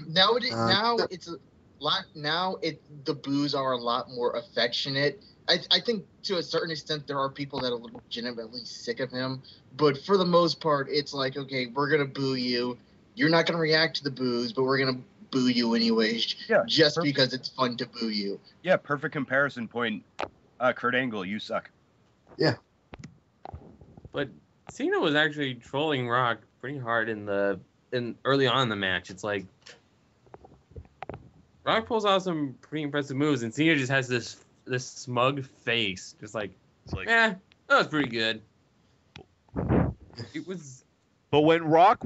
nowadays, Uh, now it's a lot. Now the boos are a lot more affectionate. I think to a certain extent there are people that are legitimately sick of him, but for the most part, it's like, okay, we're gonna boo you. You're not gonna react to the boos, but we're gonna boo you anyways, Yeah, just perfect. because it's fun to boo you. Yeah, perfect comparison point. Kurt Angle, you suck. But Cena was actually trolling Rock pretty hard in early on in the match. It's like Rock pulls out some pretty impressive moves, and Cena just has this smug face, just like, It's like, that was pretty good. It was. but when Rock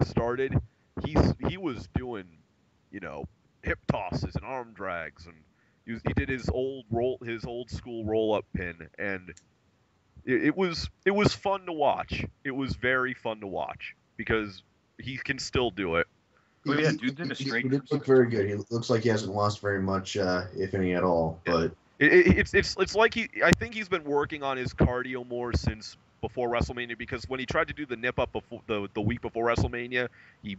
started, he was doing, hip tosses and arm drags, and he did his old school roll up pin, and it was fun to watch. It was very fun to watch because he can still do it. Oh, yeah, dude did a straight. He did look very good. He looks like he hasn't lost very much, if any at all. But It's like I think he's been working on his cardio more since before WrestleMania, because when he tried to do the nip up before the week before WrestleMania, he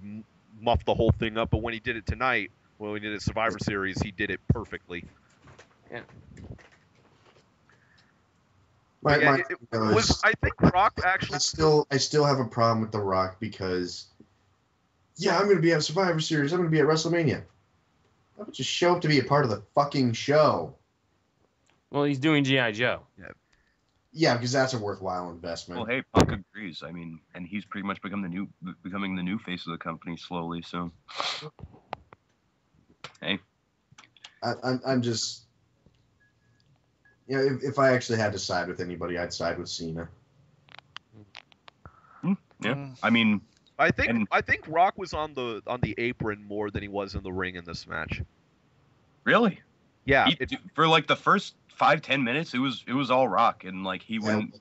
muffed the whole thing up. But when he did it tonight, when we did a Survivor Series, he did it perfectly. Yeah. I think Rock actually. I still have a problem with The Rock because, yeah, I'm going to be at Survivor Series. I'm going to be at WrestleMania. I would just show up to be a part of the fucking show. Well, he's doing G.I. Joe. Yeah, because that's a worthwhile investment. Well, hey, Punk agrees. I mean, and he's pretty much becoming the new face of the company slowly. So, hey, I'm just, if I actually had to side with anybody, I'd side with Cena. yeah. I mean, I think Rock was on the apron more than he was in the ring in this match. really, Yeah, for like the first 5-10 minutes, it was all Rock, and like he went.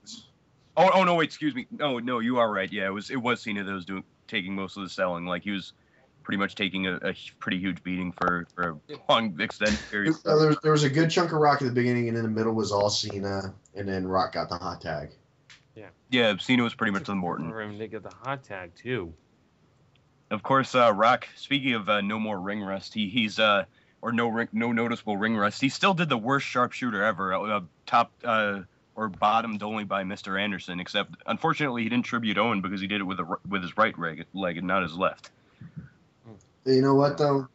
Oh no, wait, excuse me. No, you are right. Yeah, it was Cena that was taking most of the selling. Like, he was pretty much taking a pretty huge beating for a long extended period. There was a good chunk of Rock at the beginning, and in the middle was all Cena, and then Rock got the hot tag. Yeah, Cena was pretty much the Morton. For him to get the hot tag too. Of course, Rock. Speaking of no more ring rust, he's or no noticeable ring rust. He still did the worst sharpshooter ever, top or bottomed only by Mr. Anderson. Except, unfortunately, he didn't tribute Owen because he did it with his right leg and not his left. You know what though?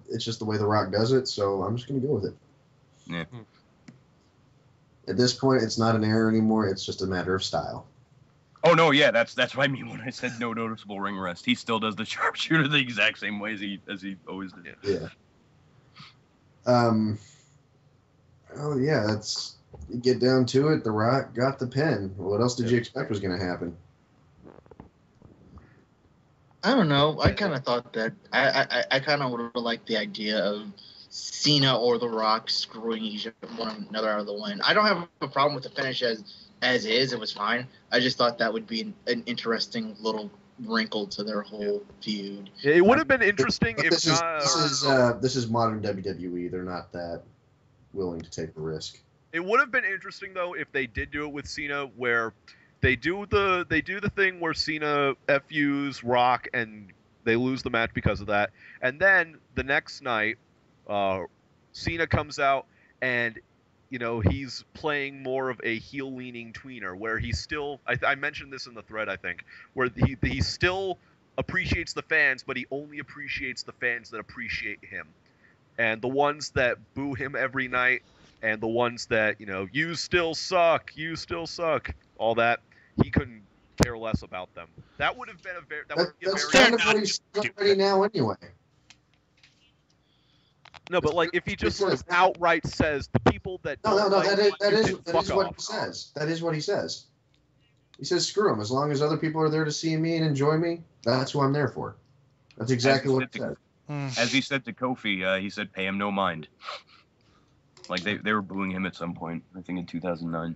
It's just the way The Rock does it, so I'm just gonna go with it. Yeah. At this point, it's not an error anymore. It's just a matter of style. Oh no, yeah, that's what I mean when I said no noticeable ring rust. He still does the sharpshooter the exact same way as he always did. Yeah. Oh yeah, that's you get down to it. The Rock got the pin. What else did you expect was going to happen? I don't know. I kind of thought that I kind of would have liked the idea of Cena or The Rock screwing one another out of the win. I don't have a problem with the finish as is. It was fine. I just thought that would be an interesting little wrinkle to their whole feud. It would have been interesting But if this is modern WWE. They're not that willing to take a risk. It would have been interesting though if they did do it with Cena, where they do the thing where Cena FUs Rock and they lose the match because of that, and then the next night, Cena comes out and he's playing more of a heel-leaning tweener, where he's still I mentioned this in the thread I think, where he still appreciates the fans, but he only appreciates the fans that appreciate him, and the ones that boo him every night. And the ones that, you still suck, all that, he couldn't care less about them. That would have been That's kind of what he's already now anyway. No, but like if he just outright says the people that No, that is what off. he says. That is what he says. He says, "Screw them. As long as other people are there to see me and enjoy me, that's who I'm there for." That's exactly what he said. As he said to Kofi, he said, "Pay him no mind." Like they were booing him at some point, I think in 2009.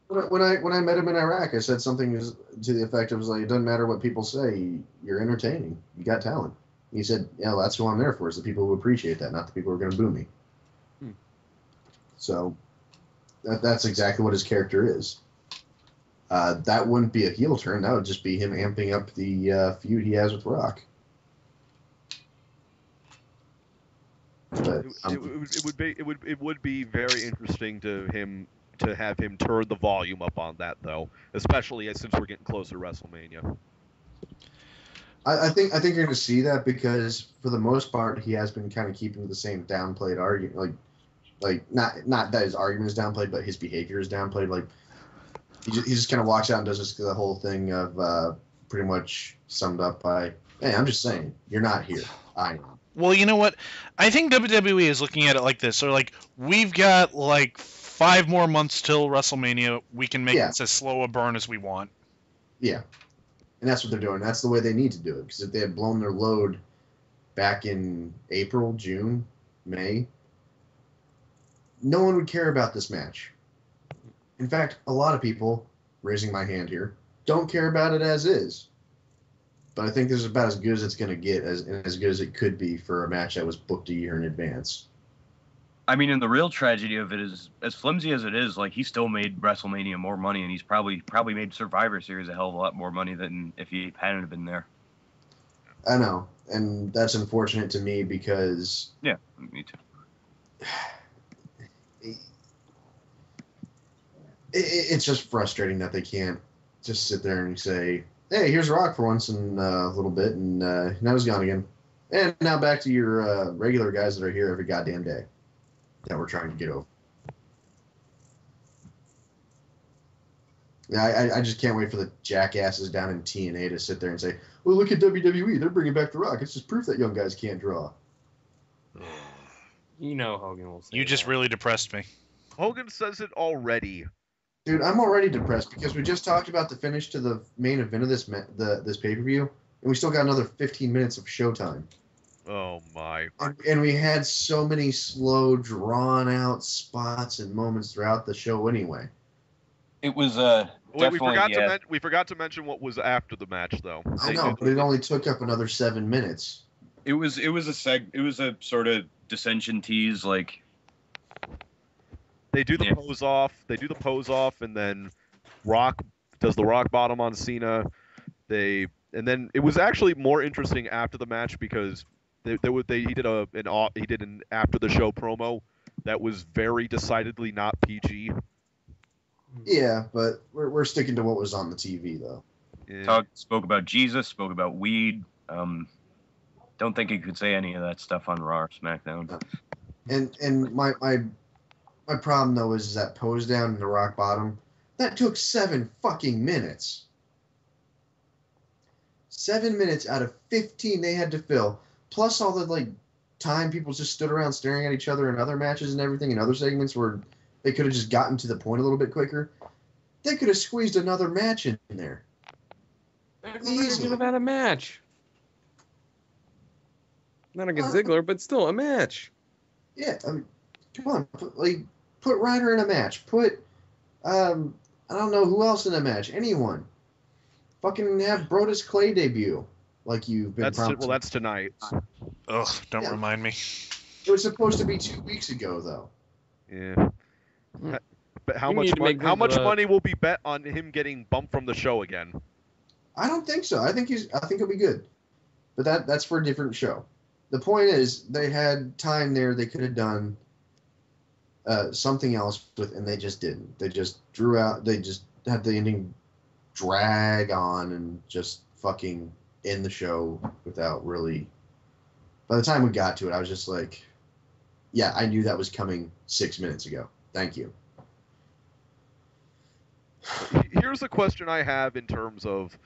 When I met him in Iraq, I said something to the effect of like, "It doesn't matter what people say. You're entertaining. You got talent." He said, "Yeah, that's who I'm there for. Is the people who appreciate that, not the people who are going to boo me." So that's exactly what his character is. That wouldn't be a heel turn. That would just be him amping up the feud he has with Rock. But, it would be very interesting to have him turn the volume up on that though, especially since we're getting closer to WrestleMania. I think you're going to see that because for the most part he has been kind of keeping the same downplayed argument, like not that his argument is downplayed, but his behavior is downplayed. Like he just kind of walks out and does the whole thing of pretty much summed up by, "Hey, I'm just saying, you're not here. I am." Well, you know what? I think WWE is looking at it like this. They're like, we've got like 5 more months till WrestleMania. We can make this as slow a burn as we want. Yeah. And that's what they're doing. That's the way they need to do it. Because if they had blown their load back in April, June, May, no one would care about this match. In fact, a lot of people, raising my hand here, don't care about it as is. But I think this is about as good as it's going to get, as good as it could be for a match that was booked a year in advance. I mean, and the real tragedy of it is, as flimsy as it is, like he still made WrestleMania more money, and he's probably made Survivor Series a hell of a lot more money than if he hadn't been there. I know, and that's unfortunate to me because... Yeah, me too. It's just frustrating that they can't just sit there and say, "Hey, here's Rock for once in a little bit, and now he's gone again. And now back to your regular guys that are here every goddamn day that we're trying to get over." Yeah, I just can't wait for the jackasses down in TNA to sit there and say, "Well, look at WWE. They're bringing back The Rock. It's just proof that young guys can't draw." Hogan will say You just really depressed me. Hogan says it already. Dude, I'm already depressed because we just talked about the finish to the main event of this pay-per-view, and we still got another 15 minutes of showtime. Oh, my. And we had so many slow, drawn-out spots and moments throughout the show anyway. It was we forgot to mention what was after the match, though. I know, but it only took up another 7 minutes. It was a sort of dissension tease, like... They do the pose off. They do the pose off, and then Rock does the rock bottom on Cena. And then it was actually more interesting after the match because he did an after the show promo that was very decidedly not PG. Yeah, but we're sticking to what was on the TV though. Yeah. Spoke about Jesus, spoke about weed. Don't think he could say any of that stuff on Raw or SmackDown. And my problem though is that pose down in the rock bottom that took 7 fucking minutes. 7 minutes out of 15 they had to fill, plus all the like time people just stood around staring at each other in other matches and everything, and other segments where they could have just gotten to the point a little bit quicker. They could have squeezed another match in there. They should have had a match. Not against Ziggler, but still a match. Yeah, I mean, come on, put Ryder in a match. Put I don't know who else in a match. Anyone. Fucking have Brodus Clay debut, like you've been promised. Well, that's tonight. Ugh, don't remind me. It was supposed to be 2 weeks ago, though. Yeah. But how much money will be bet on him getting bumped from the show again? I don't think so. I think he'll be good. But that's for a different show. The point is, they had time there. They could have done something else with, and they just didn't. They just drew out. They just had the ending drag on and just fucking end the show without really. By the time we got to it, I was just like, yeah, I knew that was coming 6 minutes ago. Thank you. Here's a question I have in terms of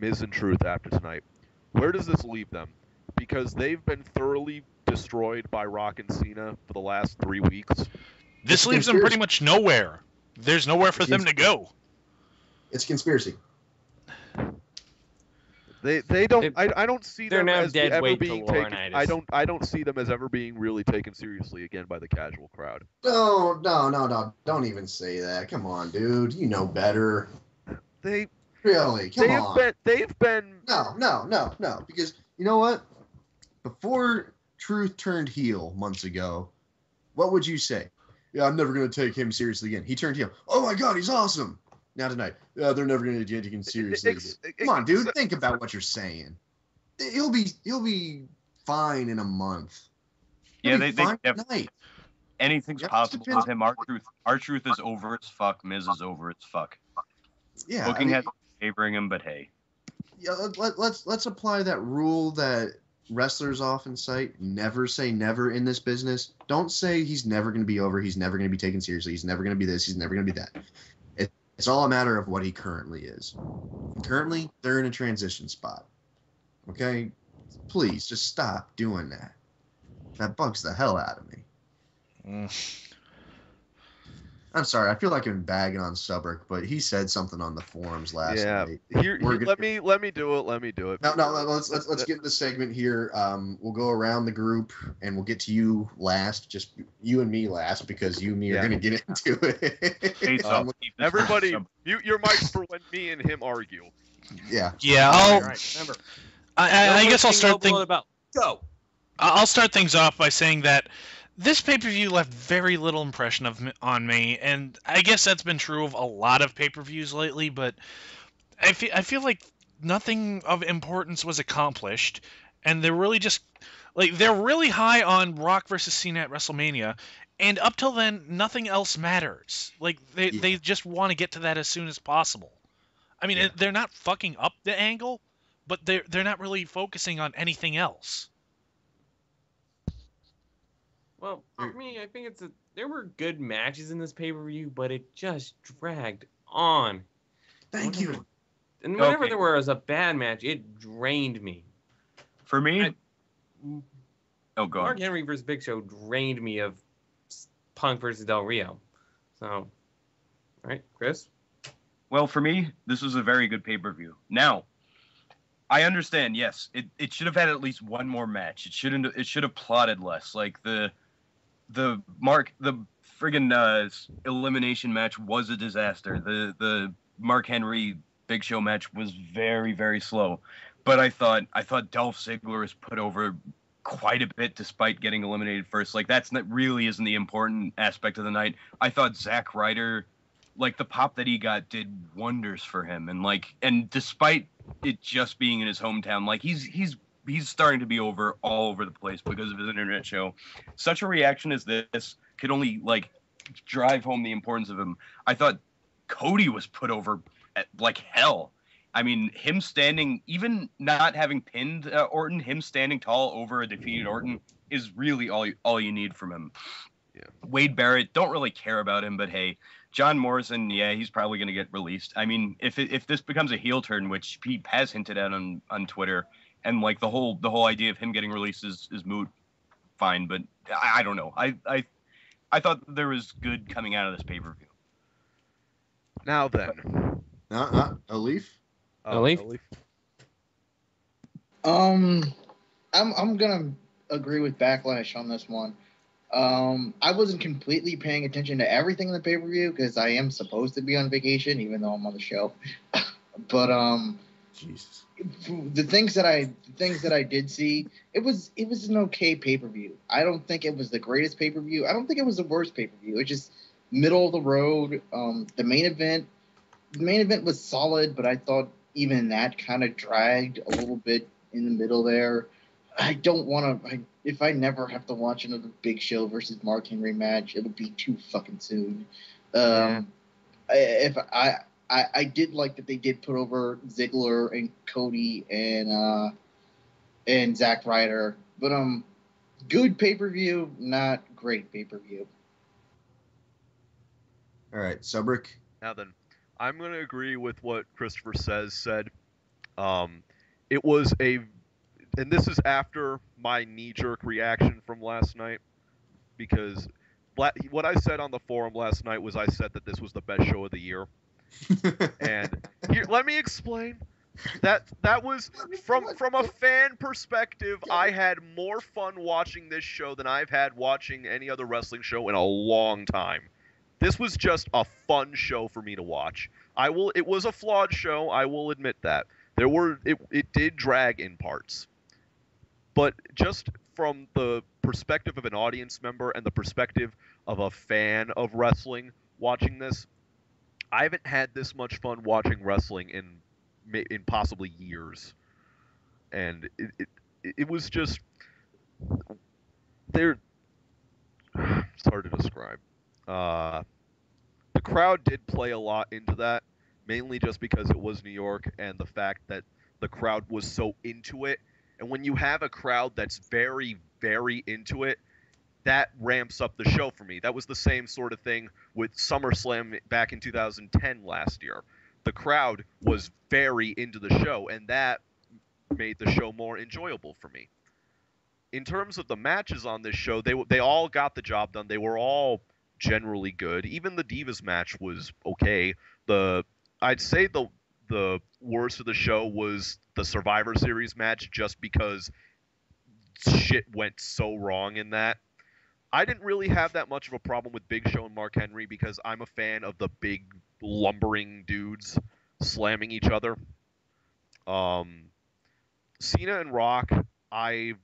Miz and Truth after tonight. Where does this leave them? Because they've been thoroughly destroyed by Rock and Cena for the last 3 weeks. This leaves them pretty much nowhere. There's nowhere for them to go. It's conspiracy. They don't. I don't see them as ever being taken. Laurinaitis. I don't see them as ever being really taken seriously again by the casual crowd. No. Don't even say that. Come on, dude. You know better. They really come on. They've been. No. Because you know what? Before Truth turned heel months ago, what would you say? Yeah, I'm never gonna take him seriously again. He turned heel. Oh my God, he's awesome. Now tonight, they're never going to take him seriously. Come on, dude. Think about what you're saying. He'll be fine in a month. Yeah, they anything's possible with him. R-Truth is over as fuck. Miz is over as fuck. Yeah, Booking has favoring him, but hey. Yeah, let's apply that rule that wrestlers often cite: never say never in this business. Don't say he's never going to be over. He's never going to be taken seriously. He's never going to be this. He's never going to be that. It's all a matter of what he currently is. Currently, they're in a transition spot. Okay? Please, just stop doing that. That bugs the hell out of me. I'm sorry. I feel like I'm bagging on Subrick, but he said something on the forums last night. Let me do it. No. Let's get the segment here. We'll go around the group and we'll get to you last. Just you and me last because you and me are going to get into it. Everybody, mute your mics for when me and him argue. Yeah. Yeah. Remember. I guess I'll start things. Go. I'll start things off by saying that this pay-per-view left very little impression on me, and I guess that's been true of a lot of pay-per-views lately, but I feel like nothing of importance was accomplished, and they're really just they're really high on Rock versus Cena at WrestleMania, and up till then nothing else matters. They just want to get to that as soon as possible. I mean, they're not fucking up the angle, but they're not really focusing on anything else. Well, for me, I think there were good matches in this pay-per-view, but it just dragged on. Thank you. And whenever there was a bad match, it drained me. For me, go on. Mark Henry versus Big Show drained me of Punk versus Del Rio. So, all right, Chris? Well, for me, this was a very good pay-per-view. Now, I understand, yes, it should have had at least one more match. It should have plotted less. Like the friggin' elimination match was a disaster. The Mark Henry Big Show match was very, very slow. But I thought Dolph Ziggler is put over quite a bit despite getting eliminated first. Like really isn't the important aspect of the night. I thought Zack Ryder, the pop that he got did wonders for him, and despite it just being in his hometown, he's starting to be over all over the place because of his internet show. Such a reaction as this could only drive home the importance of him. I thought Cody was put over like hell. I mean, him standing, even not having pinned Orton, him standing tall over a defeated Orton is really all you need from him. Wade Barrett, don't really care about him, but hey, John Morrison, yeah, he's probably going to get released. I mean, if this becomes a heel turn, which he has hinted at on Twitter, and like the whole idea of him getting released is moot, fine. But I don't know. I thought there was good coming out of this pay-per-view. Now then, Alif? Alif? I'm gonna agree with Backlash on this one. I wasn't completely paying attention to everything in the pay-per-view because I am supposed to be on vacation, even though I'm on the show. But Jesus. the things that I did see, it was an okay pay-per-view. I don't think it was the greatest pay-per-view. I don't think it was the worst pay-per-view. It's just middle of the road. The main event was solid, but I thought even that kind of dragged a little bit in the middle there. I don't want to. If I never have to watch another Big Show versus Mark Henry match, it'll be too fucking soon. I did like that they did put over Ziggler and Cody and Zack Ryder, but good pay-per-view, not great pay-per-view. All right, Subrick. now then, I'm going to agree with what Christopher said. It was and this is after my knee-jerk reaction from last night, because what I said on the forum last night was I said that this was the best show of the year. And here, let me explain. That was from a fan perspective. I had more fun watching this show than I've had watching any other wrestling show in a long time. This was just a fun show for me to watch. It was a flawed show. I will admit that. It did drag in parts. But just from the perspective of an audience member and the perspective of a fan of wrestling watching this, I haven't had this much fun watching wrestling in possibly years. And it was just it's hard to describe. The crowd did play a lot into that, mainly just because it was New York and the fact that the crowd was so into it. And when you have a crowd that's very, very into it, that ramps up the show for me. That was the same sort of thing with SummerSlam back in 2010 last year. The crowd was very into the show, and that made the show more enjoyable for me. In terms of the matches on this show, they all got the job done. They were all generally good. Even the Divas match was okay. I'd say the worst of the show was the Survivor Series match, just because shit went so wrong in that. I didn't really have that much of a problem with Big Show and Mark Henry because I'm a fan of the big lumbering dudes slamming each other. Cena and Rock, I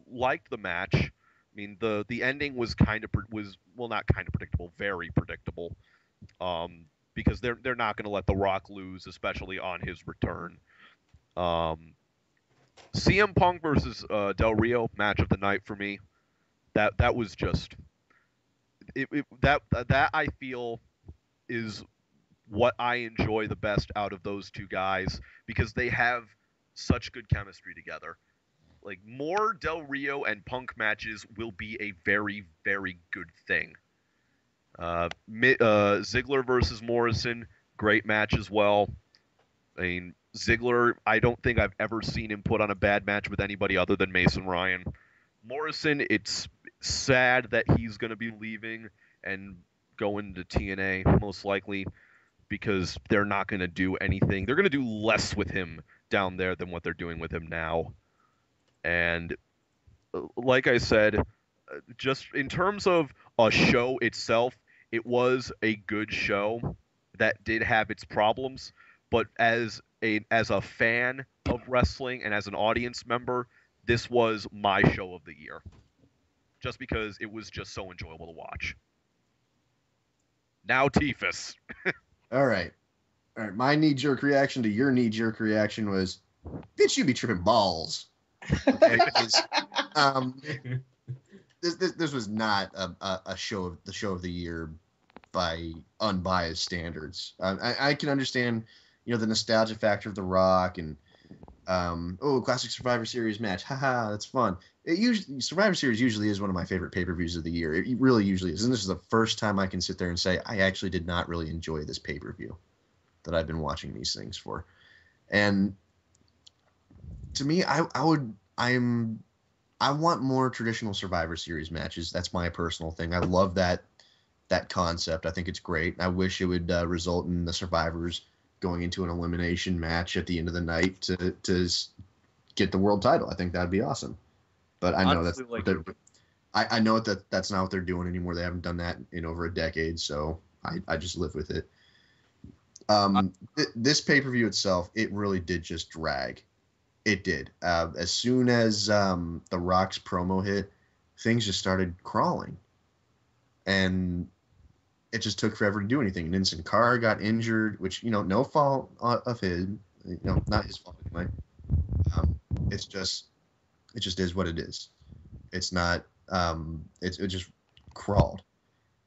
liked the match. I mean, the ending was not kind of predictable, very predictable. Because they're not going to let The Rock lose, especially on his return. CM Punk versus Del Rio, match of the night for me. That was just that I feel is what I enjoy the best out of those two guys, because they have such good chemistry together. Like, more Del Rio and Punk matches will be a very, very good thing. Ziggler versus Morrison, great match as well. I mean, Ziggler, I don't think I've ever seen him put on a bad match with anybody other than Mason Ryan. Morrison, it's sad that he's going to be leaving and going to TNA, most likely, because they're not going to do anything. They're going to do less with him down there than what they're doing with him now. And like I said, just in terms of a show itself, it was a good show that did have its problems, but as a fan of wrestling and as an audience member, this was my show of the year, just because it was just so enjoyable to watch. Now, Teefus. All right. My knee-jerk reaction to your knee-jerk reaction was, bitch, you be tripping balls. Okay? This was not the show of the year by unbiased standards. I can understand, the nostalgia factor of The Rock and classic Survivor Series match. Haha, that's fun. Survivor Series usually is one of my favorite pay-per-views of the year. It really usually is. And this is the first time I can sit there and say I actually did not really enjoy this pay-per-view that I've been watching these things for. And to me, I want more traditional Survivor Series matches. That's my personal thing. I love that concept. I think it's great. I wish it would result in the survivors going into an elimination match at the end of the night to get the world title. I think that'd be awesome. But I know Honestly, I know that's not what they're doing anymore. They haven't done that in over a decade, so I just live with it. This pay-per-view itself, it really did just drag. It did. As soon as The Rock's promo hit, things just started crawling. And it just took forever to do anything. And then Sin Cara got injured, which, no fault of his. Not his fault anyway. It just is what it is. It's not. It just crawled,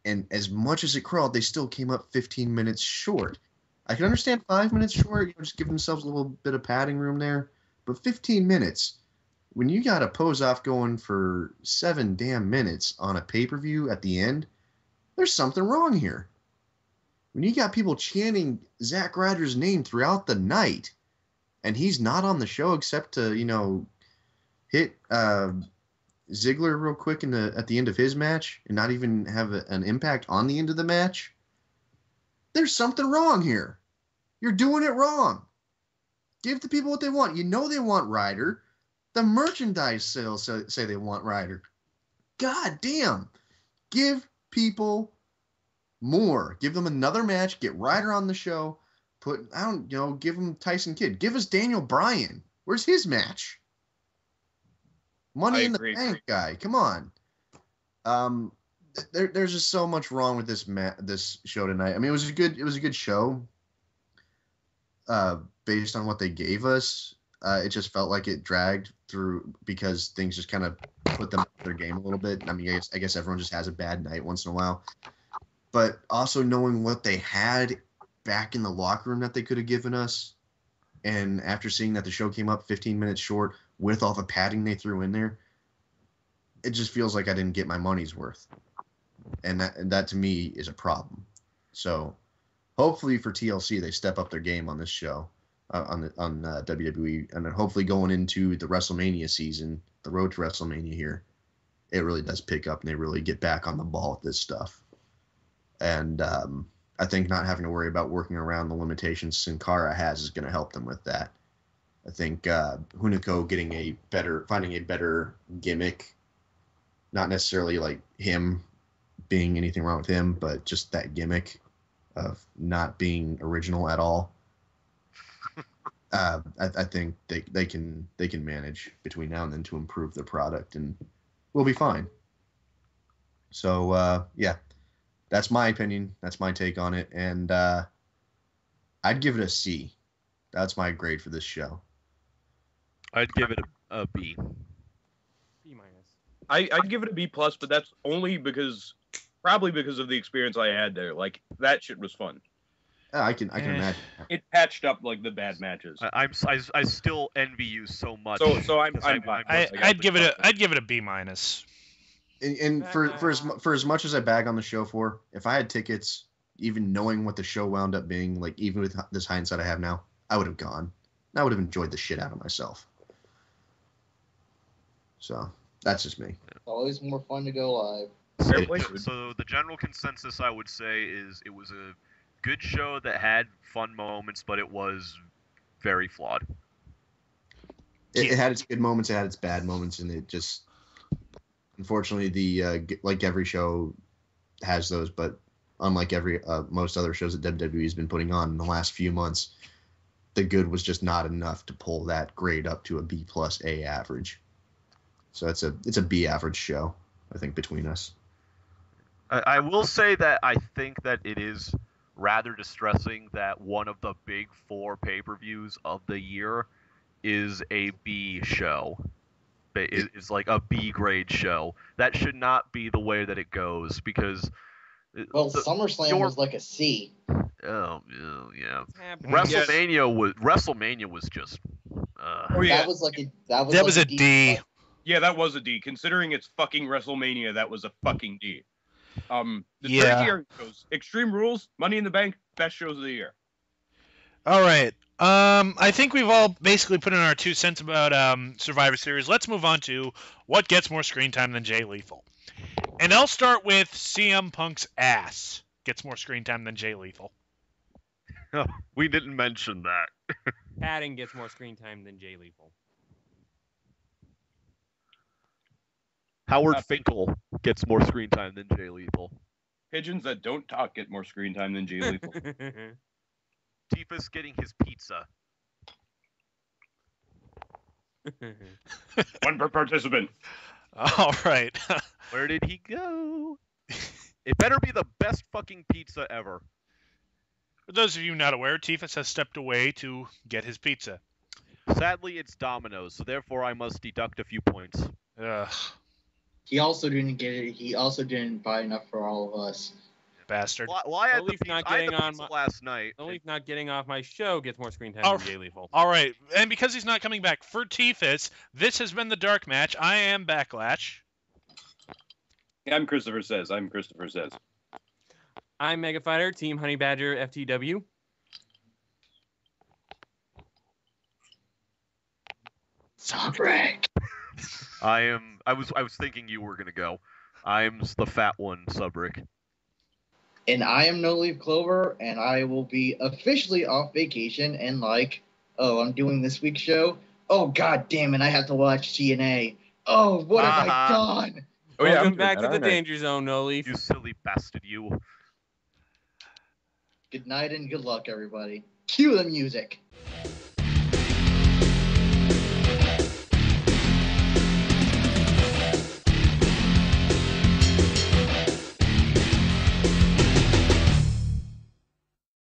and as much as it crawled, they still came up 15 minutes short. I can understand 5 minutes short. Just give themselves a little bit of padding room there, but 15 minutes, when you got a pose off going for 7 damn minutes on a pay-per-view at the end, there's something wrong here. When you got people chanting Zack Ryder's name throughout the night, and he's not on the show except to hit Ziggler real quick at the end of his match and not even have an impact on the end of the match, there's something wrong here. You're doing it wrong. Give the people what they want. They want Ryder. The merchandise sales say they want Ryder. God damn. Give people more. Give them another match. Get Ryder on the show. Give them Tyson Kidd. Give us Daniel Bryan. Where's his match? Money in the Bank guy. Come on. There's just so much wrong with this show tonight. I mean, it was a good show. Based on what they gave us, it just felt like it dragged through because things just kind of put them up their game a little bit. I mean, I guess everyone just has a bad night once in a while. But also knowing what they had back in the locker room that they could have given us, and after seeing that the show came up 15 minutes short with all the padding they threw in there, it just feels like I didn't get my money's worth. And that to me is a problem. So hopefully for TLC, they step up their game on this show, on WWE. And then hopefully going into the WrestleMania season, the road to WrestleMania here, it really does pick up and they really get back on the ball with this stuff. And I think not having to worry about working around the limitations Sin Cara has is going to help them with that. I think Hunico finding a better gimmick, not necessarily like him being anything wrong with him, but just that gimmick of not being original at all. I think they can manage between now and then to improve the product, and we'll be fine. So yeah, that's my opinion. That's my take on it, and I'd give it a C. That's my grade for this show. I'd give it a B. B minus. I'd give it a B plus, but that's only probably because of the experience I had there. Like, that shit was fun. I can imagine. It patched up like the bad matches. I still envy you so much. So I'm I'd give it a B minus. And for as much as I bag on the show for, if I had tickets, even knowing what the show wound up being, like even with this hindsight I have now, I would have gone. I would have enjoyed the shit out of myself. So that's just me. It's always more fun to go live. So the general consensus I would say is it was a good show that had fun moments, but it was very flawed. It had its good moments, it had its bad moments, and it just, unfortunately, like every show has those, but unlike most other shows that WWE has been putting on in the last few months, the good was just not enough to pull that grade up to a B plus A average. So it's a B average show, I think, between us. I will say that I think that it is rather distressing that one of the big 4 pay-per-views of the year is a B show. It's like a B grade show. That should not be the way that it goes, because SummerSlam was like a C. Oh yeah. WrestleMania was just. Oh yeah. That was a D. Yeah, that was a D. Considering it's fucking WrestleMania, that was a fucking D. The Yeah. third year goes Extreme Rules, Money in the Bank, best shows of the year. All right. I think we've all basically put in our 2 cents about Survivor Series. Let's move on to what gets more screen time than Jay Lethal. And I'll start with CM Punk's ass gets more screen time than Jay Lethal. We didn't mention that. Padding gets more screen time than Jay Lethal. Howard Finkel gets more screen time than Jay Lethal. Pigeons that don't talk get more screen time than Jay Lethal. Teefus getting his pizza. One per participant. All right. Where did he go? It better be the best fucking pizza ever. For those of you not aware, Teefus has stepped away to get his pizza. Sadly, it's Domino's, so therefore I must deduct a few points. Ugh, He also didn't get it. He also didn't buy enough for all of us. bastard. Well, I had the Leaf pizza, not I had getting the on pizza my- last night. The Leaf not getting off my show gets more screen time Oh. than Jay Lethal. All right. And because he's not coming back for Teefus, this has been the Dark Match. I am Backlash. I'm Christopher Says. I'm Mega Fighter, Team Honey Badger, FTW. Subrick. I was thinking you were gonna go. I'm the fat one, Subrick. And I am No Leaf Clover, and I will be officially off vacation. And I'm doing this week's show. Oh god damn it! I have to watch TNA. Oh, what have I done? Oh, yeah, Welcome I'm back doing to that, the aren't I? Danger Zone, No Leaf. You silly bastard, you. Good night and good luck, everybody. Cue the music.